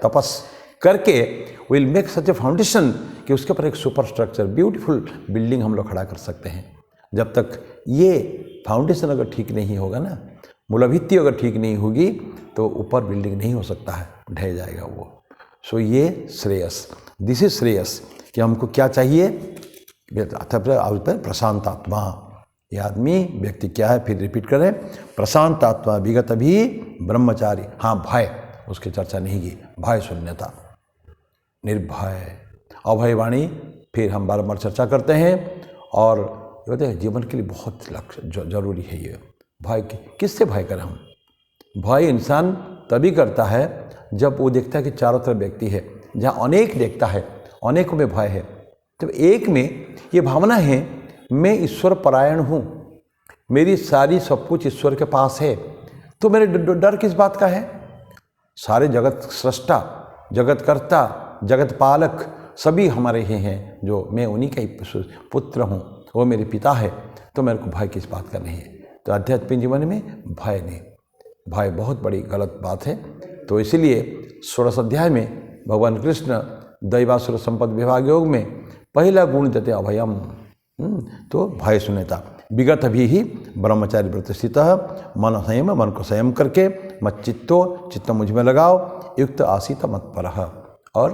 तपस करके will make such a foundation कि उसके ऊपर एक सुपर स्ट्रक्चर, ब्यूटीफुल बिल्डिंग हम लोग खड़ा कर सकते हैं। जब तक ये फाउंडेशन अगर ठीक नहीं होगा ना, मूलभित्ति अगर ठीक नहीं होगी, तो ऊपर बिल्डिंग नहीं हो सकता है, ढह जाएगा वो। सो ये श्रेयस, दिस इज श्रेयस कि हमको क्या चाहिए? प्रशांत आत्मा। ये आदमी व्यक्ति क्या है, फिर रिपीट करें, प्रशांत आत्मा विगत भी ब्रह्मचारी। हाँ, भय, उसकी चर्चा नहीं की, भय शून्यता, निर्भय, अभय वाणी, फिर हम बार चर्चा करते हैं। और बोलते हैं जीवन के लिए बहुत लक्ष्य जरूरी है ये भय। किससे भय करें हम? भय इंसान तभी करता है जब वो देखता है कि चारों तरफ व्यक्ति है। जहाँ अनेक देखता है, अनेकों में भय है। जब एक में ये भावना है मैं ईश्वर परायण हूँ, मेरी सारी सब कुछ ईश्वर के पास है, तो मेरे डर किस बात का है? सारे जगत सृष्टा, जगत कर्ता, जगत पालक सभी हमारे ही हैं, जो मैं उन्हीं का ही पुत्र हूँ, वो मेरे पिता है, तो मेरे को भय किस बात का नहीं है। तो आध्यात्मिक जीवन में भय नहीं, भय बहुत बड़ी गलत बात है। तो इसीलिए 16 अध्याय में भगवान कृष्ण दैवासुर संपद विभाग योग में पहला गुण देते अभयम। तो भय शून्यता, विगत भी ही ब्रह्मचारी व्रत स्थित, मन संयम, मन को संयम करके, मत चित्त मुझ में लगाओ, युक्त आसीत मत परह, और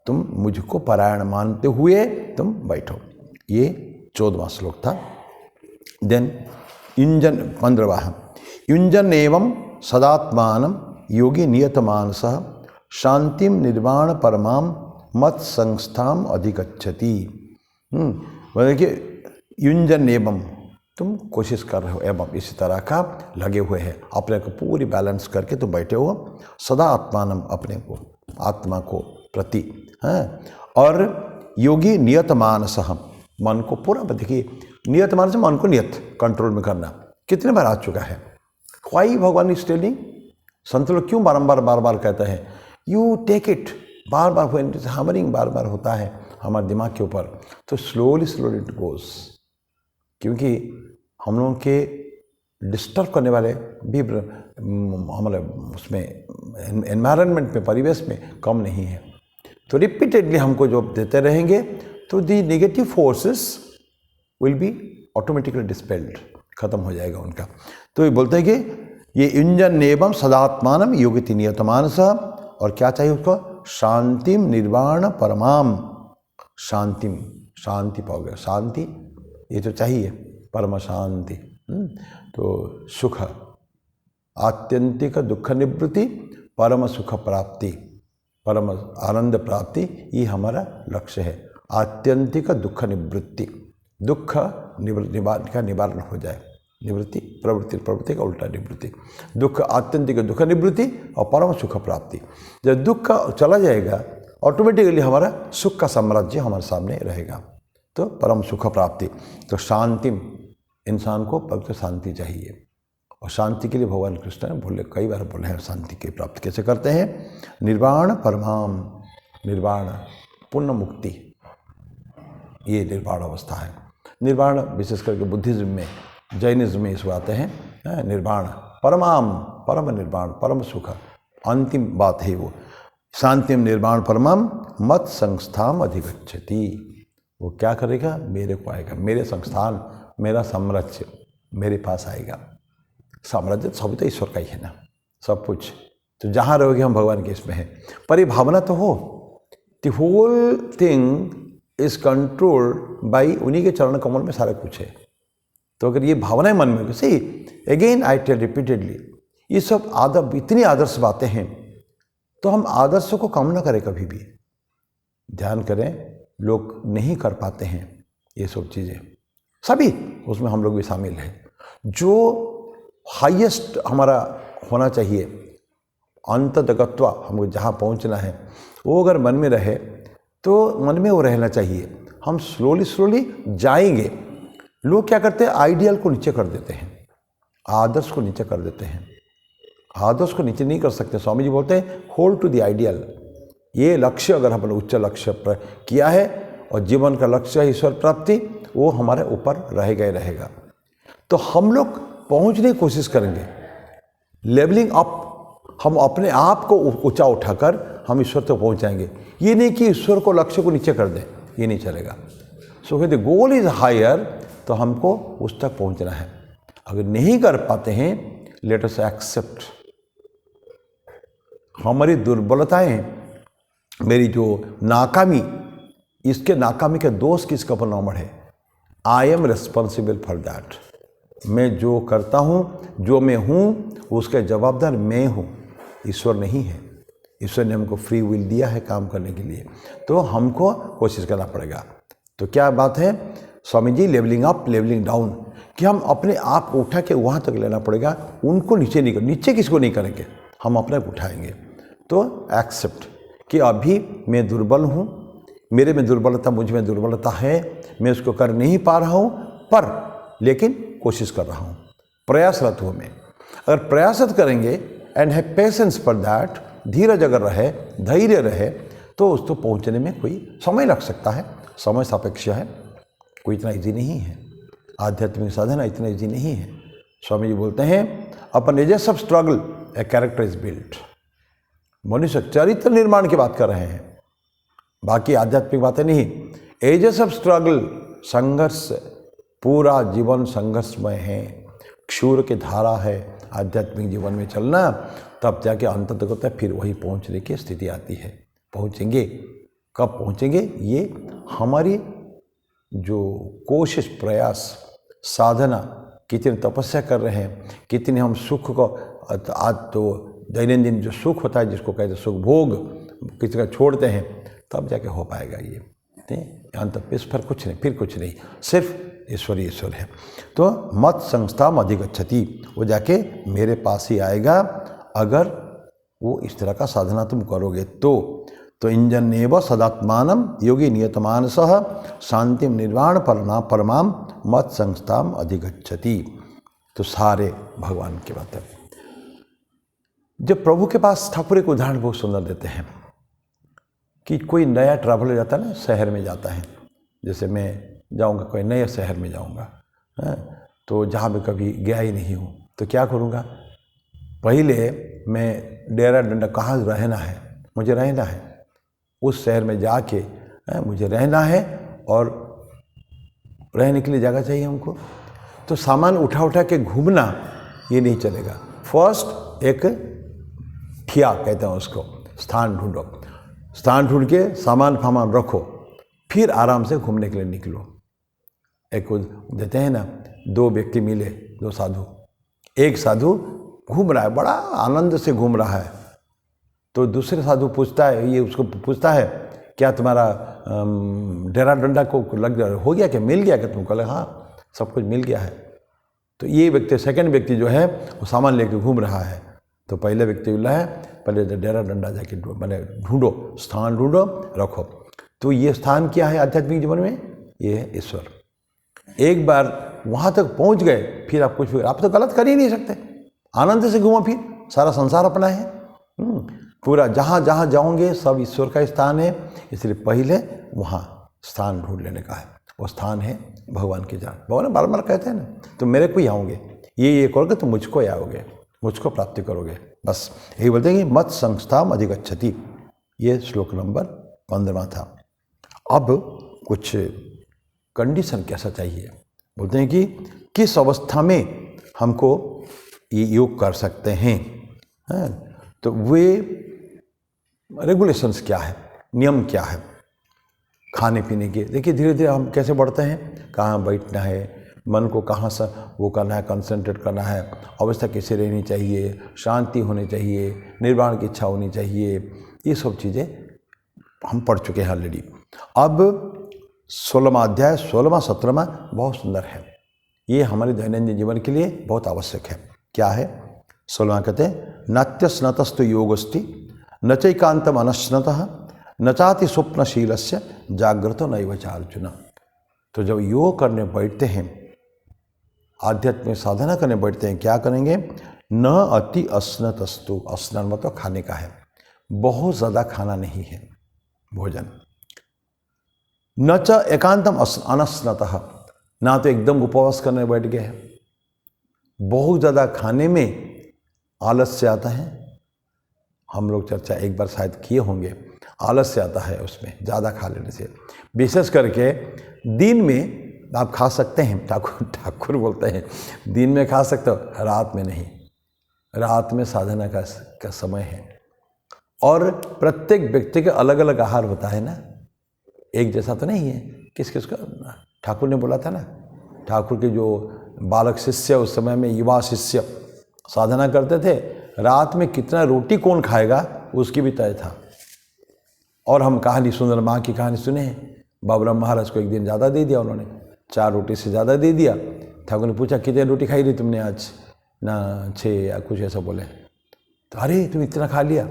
तुम मुझको परायण मानते हुए तुम बैठो। ये 14वां श्लोक था। देन युंजन 15वां, युंजन एवं सदात्मान योगी नियतमानस शांतिम निर्वाण परमाम मत संस्थाम अधिगच्छति। मतलब कि युंजन एवं, तुम कोशिश कर रहे हो, एवं इसी तरह का लगे हुए हैं, अपने को पूरी बैलेंस करके तुम बैठे हो, सदा आत्मानम, अपने को आत्मा को प्रति है। और योगी नियत मानस, मन को पूरा, देखिए नियत मानस, मन को नियत कंट्रोल में करना कितने बार आ चुका है। वाई भगवान इज टेलिंग, संत लोग क्यों बार कहते हैं यू टेक इट, बार हैमरिंग बार होता है हमारे दिमाग के ऊपर, तो स्लोली इट गोज। क्योंकि हम लोगों के डिस्टर्ब करने वाले भी हमारे उसमें एनवायरनमेंट में, परिवेश में कम नहीं है। तो रिपीटेडली हमको जो देते रहेंगे, तो the negative forces will be automatically dispelled, खत्म हो जाएगा उनका। तो ये बोलते हैं कि ये इंजन एवं सदात्मानम योगिति नियतमानस, और क्या चाहिए उसको? शांतिम निर्वाण परमाम, शांतिम, शांति पाओगे, शांति ये तो चाहिए, परम शांति। तो सुख, आत्यंतिक दुख निवृत्ति, परम सुख प्राप्ति, परम आनंद प्राप्ति, ये हमारा लक्ष्य है। आत्यंतिक दुख निवृत्ति, दुख का निवारण हो जाए, निवृत्ति प्रवृत्ति का उल्टा निवृत्ति, दुख, आत्यंतिक दुख निवृत्ति और परम सुख प्राप्ति। जब दुख का चला जाएगा, ऑटोमेटिकली हमारा सुख का साम्राज्य हमारे सामने रहेगा, तो परम सुख प्राप्ति। तो शांति, इंसान को पवित्र शांति चाहिए, और शांति के लिए भगवान कृष्ण ने बोले, कई बार बोले हैं शांति की प्राप्ति कैसे करते हैं। निर्वाण परमाम, निर्वाण पूर्ण मुक्ति, ये निर्वाण अवस्था है। निर्वाण विशेष करके बुद्धिज्म में, जैनिज्म में इसको आते हैं निर्वाण, परमाम, परम निर्वाण, परम सुख, अंतिम बात है वो। शांतिम निर्वाण परमाम मत संस्थान अधिगच्छति, वो क्या करेगा? मेरे को आएगा, मेरे संस्थान, मेरा साम्राज्य मेरे पास आएगा। साम्राज्य सब तो ईश्वर का ही है ना, सब कुछ। तो जहाँ रहोगे हम भगवान के इसमें है, पर ये भावना तो हो, the whole thing is controlled by, उन्हीं के चरण कमल में सारा कुछ है। तो अगर ये भावनाएं मन में, सही अगेन आई टेल रिपीटेडली, ये सब इतनी आदर्श बातें हैं, तो हम आदर्शों को कम ना करें कभी भी। ध्यान करें, लोग नहीं कर पाते हैं ये सब चीज़ें, सभी उसमें हम लोग भी शामिल हैं। जो हाईएस्ट हमारा होना चाहिए, अंततगत्वा हमको जहाँ पहुँचना है, वो अगर मन में रहे तो मन में वो रहना चाहिए। हम स्लोली जाएंगे। लोग क्या करते हैं, आइडियल को नीचे कर देते हैं, आदर्श को नीचे कर देते हैं। आदर्श को नीचे नहीं कर सकते। स्वामी जी बोलते हैं होल्ड टू द आइडियल। ये लक्ष्य अगर हमने उच्च लक्ष्य पर किया है और जीवन का लक्ष्य है ईश्वर प्राप्ति, वो हमारे ऊपर रहेगा ही रहेगा। तो हम लोग पहुंचने की कोशिश करेंगे, लेवलिंग अप, हम अपने आप को ऊंचा उठाकर हम ईश्वर तक पहुंच जाएंगे। ये नहीं कि ईश्वर को लक्ष्य को नीचे कर दें, ये नहीं चलेगा। So the goal is higher, तो हमको उस तक पहुंचना है। अगर नहीं कर पाते हैं, लेट अस एक्सेप्ट हमारी दुर्बलताएं, मेरी जो नाकामी, इसके नाकामी के दोष किसके ऊपर नॉर्मल है। I am responsible for that. मैं जो करता हूँ, जो मैं हूँ, उसके जवाबदार मैं हूँ, ईश्वर नहीं है। ईश्वर ने हमको फ्री विल दिया है काम करने के लिए, तो हमको कोशिश करना पड़ेगा। तो क्या बात है Swami ji, levelling up levelling down, कि हम अपने आप को उठा के वहाँ तक लेना पड़ेगा, उनको नीचे नहीं कर, नीचे किसको नहीं करेंगे, हम अपने को उठाएंगे। तो एक्सेप्ट कि अभी मैं दुर्बल हूँ, मेरे में दुर्बलता, मुझ में दुर्बलता है, मैं उसको कर नहीं पा रहा हूँ, पर लेकिन कोशिश कर रहा हूँ, प्रयासरत हूँ मैं। अगर प्रयासरत करेंगे एंड है पेशेंस फॉर दैट, धीरज अगर रहे, धैर्य रहे, तो उसको पहुँचने में कोई समय लग सकता है, समय सापेक्ष है, कोई इतना ईजी नहीं है। आध्यात्मिक साधना इतना ईजी नहीं है। स्वामी जी बोलते हैं upon ages of struggle a character is built. मनुष्य चरित्र निर्माण की बात कर रहे हैं, बाकी आध्यात्मिक बातें नहीं। एजेस ऑफ स्ट्रगल, संघर्ष, पूरा जीवन संघर्षमय है, क्षूर की धारा है आध्यात्मिक जीवन में चलना, तब जाके अंत तक होता है, फिर वही पहुंचने की स्थिति आती है। पहुंचेंगे, कब पहुंचेंगे, ये हमारी जो कोशिश, प्रयास, साधना, कितनी तपस्या कर रहे हैं, कितने हम सुख को, आज तो दैनंदिन जो सुख होता है, जिसको कहते हैं सुख भोग, किसी का छोड़ते हैं, तब जाके हो पाएगा ये। अंत इस पर कुछ नहीं, फिर कुछ नहीं, सिर्फ ईश्वर ही ईश्वर है। तो मत संस्थाम अधिगच्छति, वो जाके मेरे पास ही आएगा अगर वो इस तरह का साधना तुम करोगे तो इंजन्येव सदात्मानम योगी नियतमानसः शांतिम निर्वाण परमाम मत संस्थाम अधिगच्छति। तो सारे भगवान की बात है। जब प्रभु के पास ठाकुर एक उदाहरण बहुत सुंदर देते हैं कि कोई नया ट्रैवलर जाता है ना, शहर में जाता है, जैसे मैं जाऊंगा कोई नए शहर में जाऊंगा, तो जहाँ मैं कभी गया ही नहीं हूँ, तो क्या करूँगा, पहले मैं डेरा डंडा कहाँ रहना है, मुझे रहना है उस शहर में जाके, मुझे रहना है और रहने के लिए जगह चाहिए हमको। तो सामान उठा के घूमना ये नहीं चलेगा। फर्स्ट एक ठिया कहते हैं उसको, स्थान ढूंढो, स्थान ढूंढ के सामान फामान रखो, फिर आराम से घूमने के लिए निकलो। एक देते हैं ना, दो व्यक्ति मिले, दो साधु, एक साधु घूम रहा है, बड़ा आनंद से घूम रहा है, तो दूसरे साधु पूछता है, ये उसको पूछता है क्या तुम्हारा डेरा डंडा को लग हो गया क्या, मिल गया क्या तुमको? कहा हाँ सब कुछ मिल गया है। तो ये व्यक्ति, सेकंड व्यक्ति जो है वो सामान लेके घूम रहा है, तो पहले व्यक्ति बोला है पहले डेरा डंडा जाके मैंने ढूंढो, स्थान ढूंढो, रखो। तो ये स्थान क्या है आध्यात्मिक जीवन में? ये है ईश्वर। एक बार वहाँ तक पहुँच गए, फिर आप कुछ, आप तो गलत कर ही नहीं सकते, आनंद से घूमो, फिर सारा संसार अपना है, पूरा जहाँ जहाँ जाओगे सब ईश्वर का स्थान है, इसलिए पहले वहाँ स्थान ढूंढ लेने का है। वो स्थान है भगवान की जान। भगवान बार बार कहते हैं ना, तुम मेरे को ही आओगे, ये करोगे तो मुझको ही आओगे, मुझको प्राप्ति करोगे। बस यही बोलते हैं कि मत संस्थाम अधिगच्छति। ये श्लोक नंबर 15 था। अब कुछ कंडीशन कैसा चाहिए, बोलते हैं कि किस अवस्था में हमको ये योग कर सकते हैं, तो वे रेगुलेशंस क्या है, नियम क्या है खाने पीने के। देखिए धीरे धीरे हम कैसे बढ़ते हैं, कहाँ बैठना है, मन को कहाँ से वो करना है, कंसंट्रेट करना है, अवस्था कैसे रहनी चाहिए, शांति होनी चाहिए, निर्वाण की इच्छा होनी चाहिए, ये सब चीज़ें हम पढ़ चुके हैं ऑलरेडी। अब 16वां अध्याय 16वां 17वां बहुत सुंदर है, ये हमारे दैनंदिन जीवन के लिए बहुत आवश्यक है। क्या है? 16वां कहते हैं नात्य स्नतस्तु योगस्ति न चैकांतम अनश्नतः न चाति स्वप्नशीलस्य जागृतो नैव च अर्जुन। तो जब योग करने बैठते हैं, आध्यात्मिक साधना करने बैठते हैं, क्या करेंगे? न अति अस्नतस्तु, अस्नन मतलब खाने का है, बहुत ज़्यादा खाना नहीं है भोजन। न च एकांतम अनस्नतः, ना तो एकदम उपवास करने बैठ गए हैं। बहुत ज़्यादा खाने में आलस्य आता है, हम लोग चर्चा एक बार शायद किए होंगे, आलस्य आता है उसमें ज़्यादा खा लेने से। विशेष करके दिन में आप खा सकते हैं, ठाकुर बोलते हैं दिन में खा सकते हो, रात में नहीं। रात में साधना का समय है, और प्रत्येक व्यक्ति का अलग अलग आहार होता है ना, एक जैसा तो नहीं है। किस किस का ठाकुर ने बोला था ना, ठाकुर के जो बालक शिष्य उस समय में युवा शिष्य साधना करते थे, रात में कितना रोटी कौन खाएगा उसकी भी तय था। और हम कहानी सुंदर माँ की कहानी सुने हैं, बाबूराम महाराज को एक दिन ज़्यादा दे दिया उन्होंने, 4 रोटी से ज़्यादा दे दिया। ठाकुर ने पूछा कितनी रोटी खाई रही तुमने आज? ना 6 या कुछ ऐसा बोले। तो अरे तुम इतना खा लिया।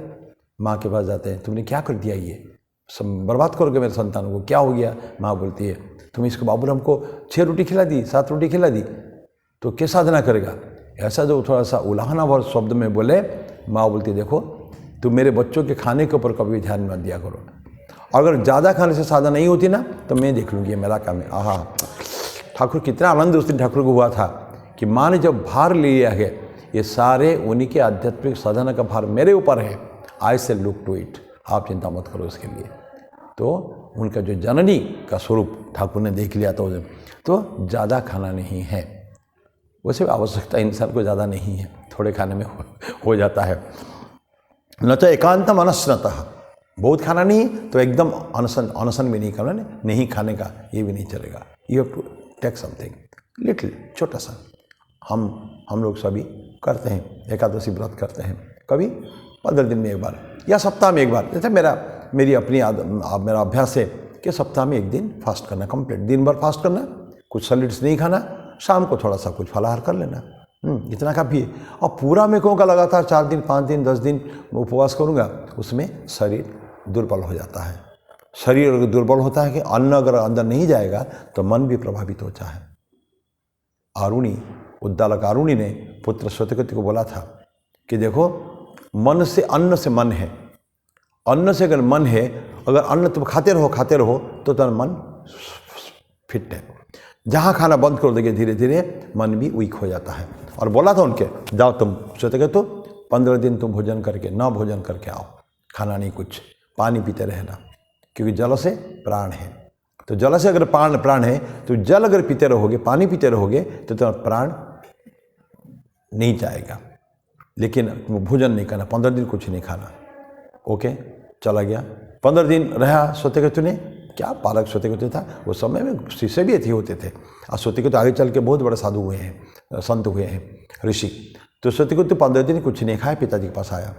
माँ के पास जाते हैं, तुमने क्या कर दिया, ये सब बर्बाद करोगे मेरे संतानों को, क्या हो गया? माँ बोलती है तुम इसको बाबूराम को 6 रोटी खिला दी, 7 रोटी खिला दी, तो क्या साधना करेगा? ऐसा जो थोड़ा सा उलाहना भर शब्द में बोले, माँ बोलती देखो तुम मेरे बच्चों के खाने के ऊपर कभी ध्यान मत दिया करो, अगर ज़्यादा खाने से साधना नहीं होती ना तो मैं देख लूँगी, मेरा काम है। आहा, ठाकुर कितना आनंद उस दिन ठाकुर को हुआ था कि माँ ने जब भार लिया है, ये सारे उन्हीं के आध्यात्मिक साधना का भार मेरे ऊपर है, आई से लुक टू इट, आप चिंता मत करो उसके लिए। तो उनका जो जननी का स्वरूप ठाकुर ने देख लिया तो ज़्यादा खाना नहीं है। वैसे आवश्यकता इंसान को ज़्यादा नहीं है, थोड़े खाने में हो जाता है। न तो एकांतम अनशनतः, बहुत खाना नहीं तो एकदम अनशन भी नहीं करना, नहीं खाने का ये भी नहीं चलेगा। You have to take something little, छोटा सा। हम लोग सभी करते हैं, एकादशी व्रत करते हैं, कभी 15 दिन में एक बार या सप्ताह में एक बार। जैसे मेरा अभ्यास है कि सप्ताह में 1 दिन फास्ट करना, कंप्लीट दिन भर फास्ट करना, कुछ सॉलिड्स नहीं खाना, शाम को थोड़ा सा कुछ फलाहार कर लेना, इतना काफ़ी है। और पूरा मैं कहूँगा लगातार 4 दिन 5 दिन 10 दिन उपवास करूँगा, उसमें शरीर दुर्बल हो जाता है। शरीर अगर दुर्बल होता है कि अन्न अगर अंदर नहीं जाएगा तो मन भी प्रभावित होता है। उद्दालक आरुणि ने पुत्र श्वेतकेतु को बोला था कि देखो मन से अन्न से मन है, अन्न से अगर मन है, अगर अन्न तुम खाते रहो तो तुम्हारा मन फिट है। जहाँ खाना बंद कर दोगे धीरे धीरे मन भी वीक हो जाता है। और बोला था उनके, जाओ तुम श्वेतकेतु 15 दिन तुम भोजन करके आओ, खाना नहीं कुछ, पानी पीते रहना, क्योंकि जल से प्राण है। तो जल से अगर प्राण है तो जल अगर पीते रहोगे, पानी पीते रहोगे तो तुम्हारा प्राण नहीं जाएगा। लेकिन भोजन नहीं करना, 15 दिन कुछ नहीं खाना। ओके, चला गया। 15 दिन रहा श्वेतकेतु ने, क्या पालक श्वेतकेतु था उस समय में, शिष्य भी अच्छे होते थे। और श्वेतकेतु आगे चल के बहुत बड़े साधु हुए हैं, संत हुए हैं, ऋषि। तो श्वेतकेतु 15 दिन कुछ नहीं खाया, पिताजी के पास आया।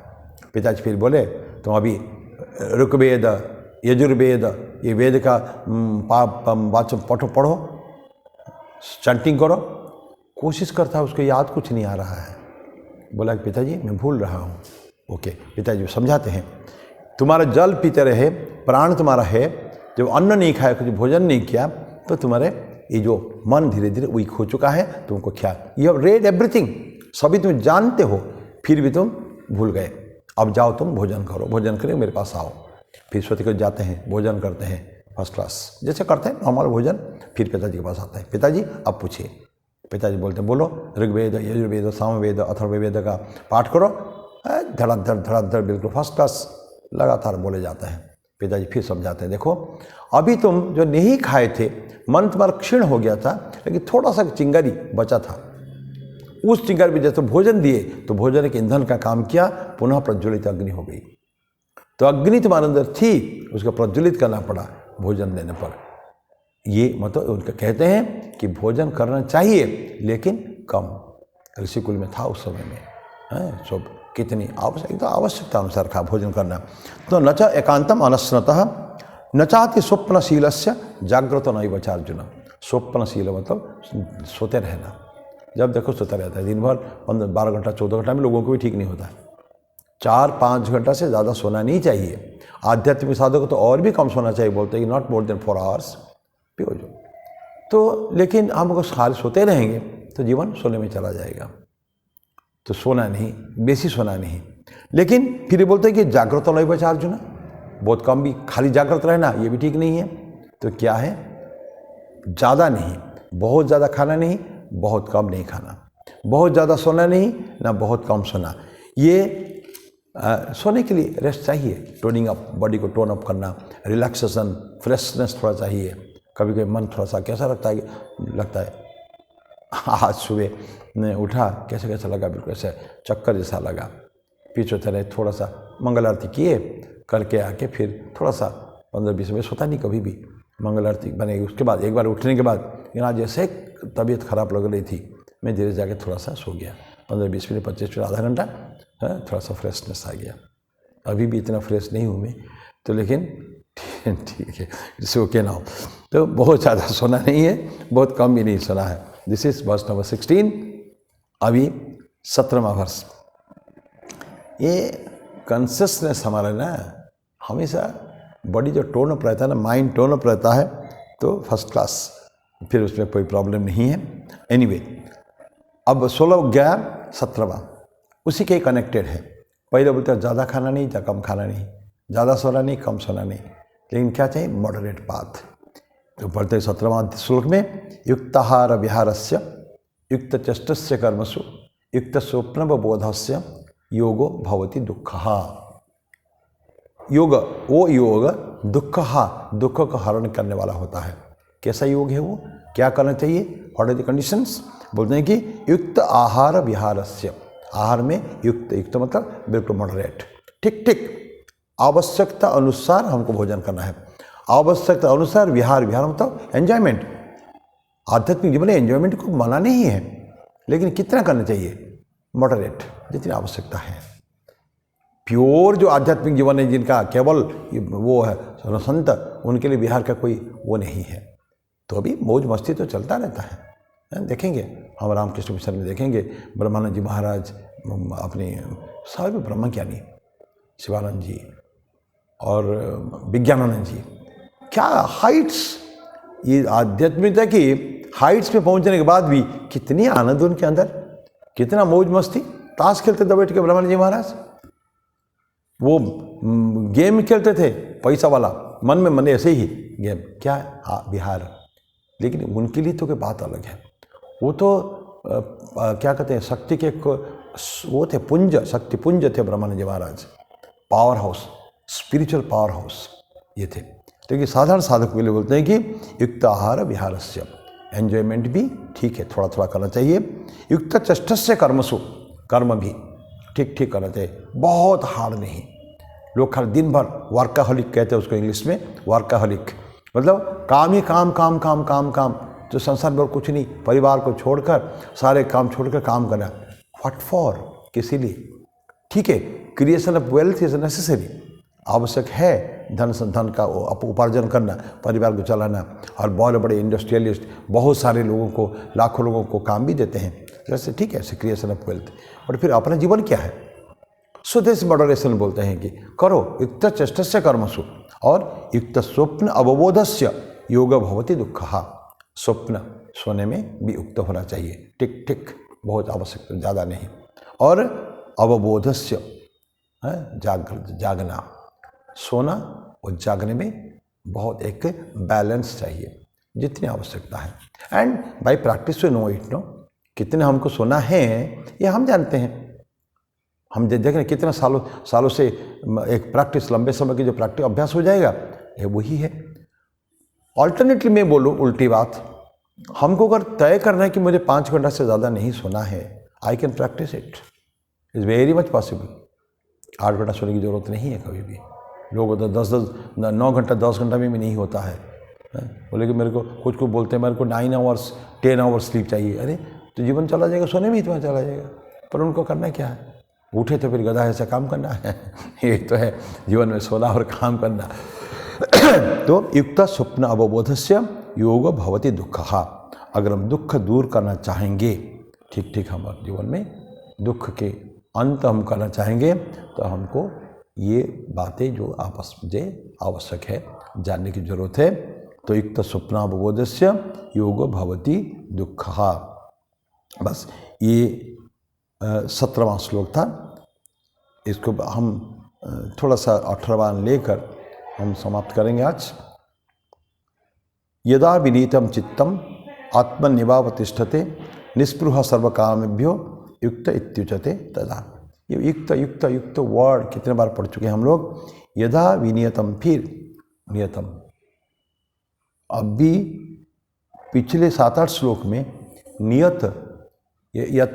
पिताजी फिर बोले तुम अभी ऋग्वेद यजुर्वेद ये वेद का वाचन पढ़ो, चैंटिंग करो। कोशिश करता, उसको याद कुछ नहीं आ रहा है। बोला कि पिताजी मैं भूल रहा हूँ। ओके, पिताजी समझाते हैं, तुम्हारा जल पीते रहे, प्राण तुम्हारा है, जब अन्न नहीं खाया, कुछ भोजन नहीं किया, तो तुम्हारे ये जो मन धीरे धीरे वीक हो चुका है, तुमको ख्याल, यू हैव रेड एवरीथिंग, सभी तुम जानते हो, फिर भी तुम भूल गए। अब जाओ तुम भोजन करो, भोजन करो, मेरे पास आओ। फिर श्वेतकेतु जाते हैं, भोजन करते हैं, फर्स्ट क्लास जैसे करते हैं नॉर्मल भोजन। फिर पिताजी के पास आता है, पिताजी अब पूछिए। पिताजी बोलते हैं बोलो, ऋग्वेद यजुर्वेद सामवेद अथर्ववेद का पाठ करो। धड़ाधड़ बिल्कुल फर्स्ट क्लास लगातार बोले जाते हैं। पिताजी फिर समझाते हैं, देखो अभी तुम जो नहीं खाए थे, मन तुम्हारा क्षीण हो गया था, लेकिन थोड़ा सा चिंगारी बचा था, उस चिंगारी में जैसे भोजन दिए तो भोजन के ईंधन का काम किया, पुनः प्रज्वलित अग्नि हो गई। तो अग्नि तुम्हारे अंदर थी, उसको प्रज्वलित करना पड़ा भोजन देने पर। ये मतलब उनका कहते हैं कि भोजन करना चाहिए लेकिन कम। ऋषिकुल में था उस समय में, सब कितनी आवश्यक, तो आवश्यकता अनुसार खा भोजन करना। तो न च एकांतम अनश्नतः न चाहती स्वप्नशीलस्य जागृत नैव च अर्जुन। स्वप्नशील मतलब सोते रहना, जब देखो सोता रहता है, दिन भर 12 घंटा 14 घंटा में लोगों को भी ठीक नहीं होता है। 4-5 घंटा से ज़्यादा सोना नहीं चाहिए। आध्यात्मिक साधक को तो और भी कम सोना चाहिए, बोलते हैं नॉट मोर देन 4 आवर्स पियो जो। तो लेकिन हम अगर खाली सोते रहेंगे तो जीवन सोने में चला जाएगा। तो सोना नहीं, बेसी सोना नहीं। लेकिन फिर बोलते हैं कि जागृत नैव च अर्जुन, बहुत कम भी खाली जागृत रहना ये भी ठीक नहीं है। तो क्या है, ज़्यादा नहीं, बहुत ज़्यादा खाना नहीं, बहुत कम नहीं खाना, बहुत ज़्यादा सोना नहीं ना बहुत कम सोना। ये सोने के लिए रेस्ट चाहिए, टोनिंग अप, बॉडी को टोन अप करना, रिलैक्सेशन, फ्रेशनेस थोड़ा चाहिए। कभी कभी मन थोड़ा सा कैसा लगता है आज सुबह ने उठा कैसा कैसा लगा, बिल्कुल ऐसे चक्कर जैसा लगा, पीछे चले, थोड़ा सा मंगल आरती किए, करके आके फिर थोड़ा सा 15-20 मिनट, सोता नहीं कभी भी, मंगल आरती बनेगी। उसके बाद एक बार उठने के बाद, लेकिन आज जैसे तबीयत खराब लग रही थी, मैं धीरे जाके थोड़ा सा सो गया, 15-20 मिनट 25 मिनट आधा घंटा, थोड़ा सा फ्रेशनेस आ गया। अभी भी इतना फ्रेश नहीं हूँ मैं तो, लेकिन ठीक है, इट्स ओके नाउ। तो बहुत ज़्यादा सोना नहीं है, बहुत कम भी नहीं सोना है। This is verse number 16। अभी 17वां वर्ष। ये कॉन्शियसनेस हमारा ना हमेशा बॉडी जो टोन अप रहता है ना, माइंड टोन अप रहता है तो फर्स्ट क्लास, फिर उसमें कोई प्रॉब्लम नहीं है। एनीवे, अब 16 गया 17वां, उसी के कनेक्टेड है। पहले बोलते हैं ज़्यादा खाना नहीं, कम खाना नहीं, ज़्यादा सोना नहीं, कम सोना नहीं, लेकिन क्या चाहिए, मॉडरेट पाथ। तो पढ़ते 17वां श्लोक में, युक्ताहार विहारस्य युक्त चेष्टस्य कर्मसु युक्त स्वप्नबोधस्य योगो भवति दुःखः। योग, वो योग दुःखः, दुख को हरण करने वाला होता है। कैसा योग है वो, क्या करना चाहिए, व्हाट आर द कंडीशंस? बोलते हैं कि युक्त आहार विहारस्य, आहार में युक्त, युक्त मतलब बिल्कुल मॉडरेट, ठीक ठीक, आवश्यकता अनुसार हमको भोजन करना है। आवश्यकता अनुसार विहार, विहार मतलब एंजॉयमेंट। आध्यात्मिक जीवन में एंजॉयमेंट को मना नहीं है, लेकिन कितना करना चाहिए, मॉडरेट, जितनी आवश्यकता है। प्योर जो आध्यात्मिक जीवन है, जिनका केवल वो है संत, उनके लिए विहार का कोई वो नहीं है। तो अभी मौज मस्ती तो चलता रहता है। देखेंगे हम रामकृष्ण मिशन में, देखेंगे ब्रह्मानंद जी महाराज, अपने सारे ब्रह्मज्ञानी शिवानंद जी और विज्ञानानंद जी, क्या हाइट्स, ये आध्यात्मिकता की हाइट्स पे पहुंचने के बाद भी कितनी आनंद उनके अंदर, कितना मौज मस्ती। ताश खेलते थे बैठ के ब्रह्मानंद जी महाराज, वो गेम खेलते थे पैसा वाला, मन में मन ऐसे ही गेम, क्या विहार। लेकिन उनके लिए तो कोई बात अलग है। वो तो क्या कहते हैं, शक्ति के वो थे पुंज, शक्ति पुंज थे Brahmananda ji Maharaj, power house, spiritual power house ये थे। लेकिन साधारण साधक के लिए बोलते हैं कि युक्त आहार विहारस्य, एंजॉयमेंट भी ठीक है, थोड़ा थोड़ा करना चाहिए। युक्त चेष्टस्य कर्मसु, कर्म भी ठीक ठीक करना चाहिए, बहुत हार्ड नहीं। लोग खाली दिन भर वर्काहोलिक कहते हैं उसको इंग्लिश में, वर्काहोलिक मतलब काम ही काम काम काम काम काम, जो संसार में और कुछ नहीं, परिवार को छोड़कर, सारे काम छोड़कर काम करना। व्हाट फॉर, किसी लिए? ठीक है, creation of wealth is necessary, आवश्यक है धन का उपार्जन करना, परिवार को चलाना, और बहुत बड़े इंडस्ट्रियलिस्ट बहुत सारे लोगों को, लाखों लोगों को काम भी देते हैं, जैसे ठीक है, क्रिएशन ऑफ वेल्थ। और फिर अपना जीवन क्या है, सो दिस मॉडरेशन बोलते हैं कि करो युक्त चेष्टस्य कर्मसु और युक्त स्वप्न अवबोधस्य योग भवति दुःखः। स्वप्न, सोने में भी युक्त होना चाहिए, टिक टिक, बहुत आवश्यक, ज़्यादा नहीं। और अवबोधस्य, जागना, सोना और जागने में बहुत एक बैलेंस चाहिए, जितनी आवश्यकता है। And by practice we know it, know कितने हमको सोना है ये हम जानते हैं। हम देख रहे हैं कितना सालों से एक प्रैक्टिस, लंबे समय की जो प्रैक्टिस अभ्यास हो जाएगा, ये वही है। ऑल्टरनेटली मैं बोलूँ उल्टी बात, हमको अगर तय करना है कि मुझे 5 घंटा से ज़्यादा नहीं सोना है, I can practice it, is very much possible. 8 घंटा सोने की ज़रूरत नहीं है कभी भी। लोगों तो 9 घंटा 10 घंटा में भी नहीं होता है। बोले कि मेरे को कुछ को बोलते हैं मेरे को 9 आवर्स 10 आवर्स स्लीप चाहिए। अरे तो जीवन चला जाएगा, सोने में ही तुम्हारा चला जाएगा। पर उनको करना क्या है, उठे तो फिर गधा ऐसा काम करना है ये तो है जीवन में सोना और काम करना। तो युक्त स्वप्न अवबोधस्य योग भवति दुःखः। अगर हम दुख दूर करना चाहेंगे, ठीक ठीक हमारे जीवन में दुख के अंत हम करना चाहेंगे, तो हमको ये बातें जो आपस में आवश्यक है जानने की जरूरत है। तो युक्त स्वप्नावबोधस्य योग भवति दुःखः। बस ये 17वां श्लोक था। इसको हम थोड़ा सा 18वां लेकर हम समाप्त करेंगे आज। यदा विनीतम चित्तम आत्मनिवावतिष्ठते निस्पृह सर्वकामेभ्यो युक्त इत्युच्यते तदा। ये युक्त युक्त युक्त वर्ड कितने बार पढ़ चुके हैं हम लोग। यदा विनियतम, फिर नियतम। अभी पिछले 7-8 श्लोक में नियत यत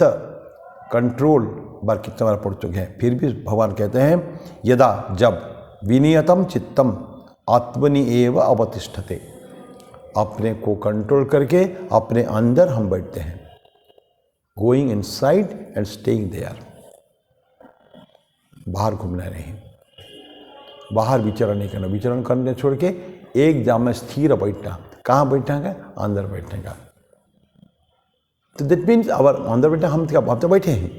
कंट्रोल बार कितने बार पढ़ चुके हैं। फिर भी भगवान कहते हैं यदा, जब, विनियतम चित्तम आत्मनि एव अवतिष्ठते, अपने को कंट्रोल करके अपने अंदर हम बैठते हैं। Going inside and staying there, बाहर घूमना नहीं, बाहर विचरण नहीं करना, विचरण करने छोड़ के एक जगह में स्थिर बैठना। कहाँ बैठना है? अंदर बैठने का। तो दैट मीन्स अवर अंदर बैठना, हम तो बैठे हैं,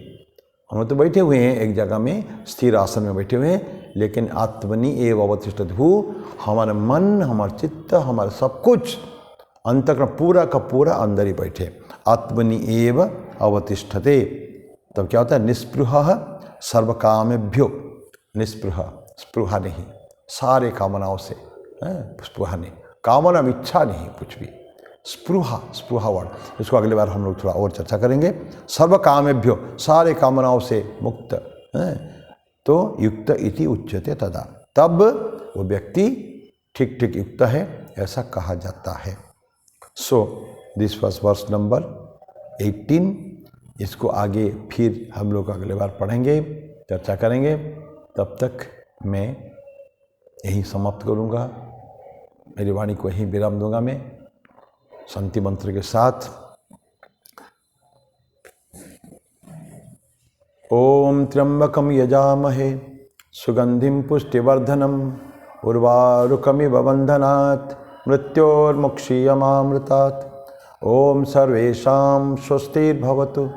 हम तो बैठे हुए हैं एक जगह में, स्थिर आसन में बैठे हुए हैं, लेकिन आत्मनि एव अवतिष्ठते हु, हमारा मन, हमारा चित्त, हमारा सब कुछ अंतःकरण पूरा का पूरा अंदर ही बैठे। आत्मनि एव अवतिष्ठते, तब क्या होता है? निस्पृह सर्वकामेभ्यो, निस्पृह, स्पृहा नहीं, सारे कामनाओं से, स्पृहा नहीं, कामना में इच्छा नहीं कुछ भी, स्पृहा, स्पृहा वर्ड, इसको अगली बार हम लोग थोड़ा और चर्चा करेंगे। सर्व कामेभ्यो, सारे कामनाओं से मुक्त, तो युक्त इति उच्यते तदा, तब वो व्यक्ति ठीक ठीक युक्त है ऐसा कहा जाता है। So this was verse number 18। इसको आगे फिर हम लोग अगले बार पढ़ेंगे, चर्चा करेंगे। तब तक मैं यहीं समाप्त करूँगा, मेरी वाणी को यहीं विराम दूंगा मैं शांति मंत्र के साथ। ओम त्र्यंबकम यजामहे सुगंधिम पुष्टिवर्धनम उर्वारुकमिव बंधनात् मृत्योर्मुक्षीयमामृतात्। ओम सर्वेषां स्वस्तिर्भवतु,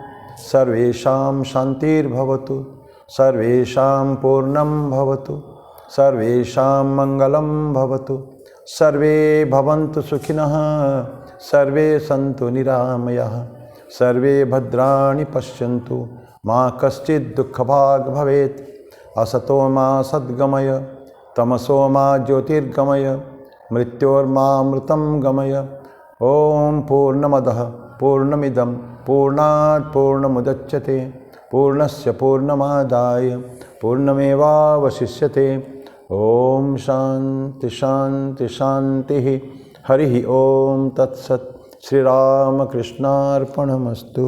सर्वेषां शांतिर्भवतु, सर्वेषां पूर्णं भवतु, सर्वेषां मंगलं भवतु, सर्वे भवन्तु सुखिनः, सर्वे सन्तु निरामयाः, सर्वे भद्राणि पश्यन्तु, मा कश्चित् दुःखभाग् भवेत्। असतो मा सद्गमय, तमसो मा ज्योतिर्गमय, मृत्योर्मामृतं गमय। ओम पूर्णमदः पूर्णमिदं पूर्णात् पूर्णमुदच्यते, पूर्णस्य पूर्णमादाय पूर्णमेवावशिष्यते। ओम शांति शांति शांति। हरि ओम तत्सत्। श्री राम कृष्णार्पणमस्तु।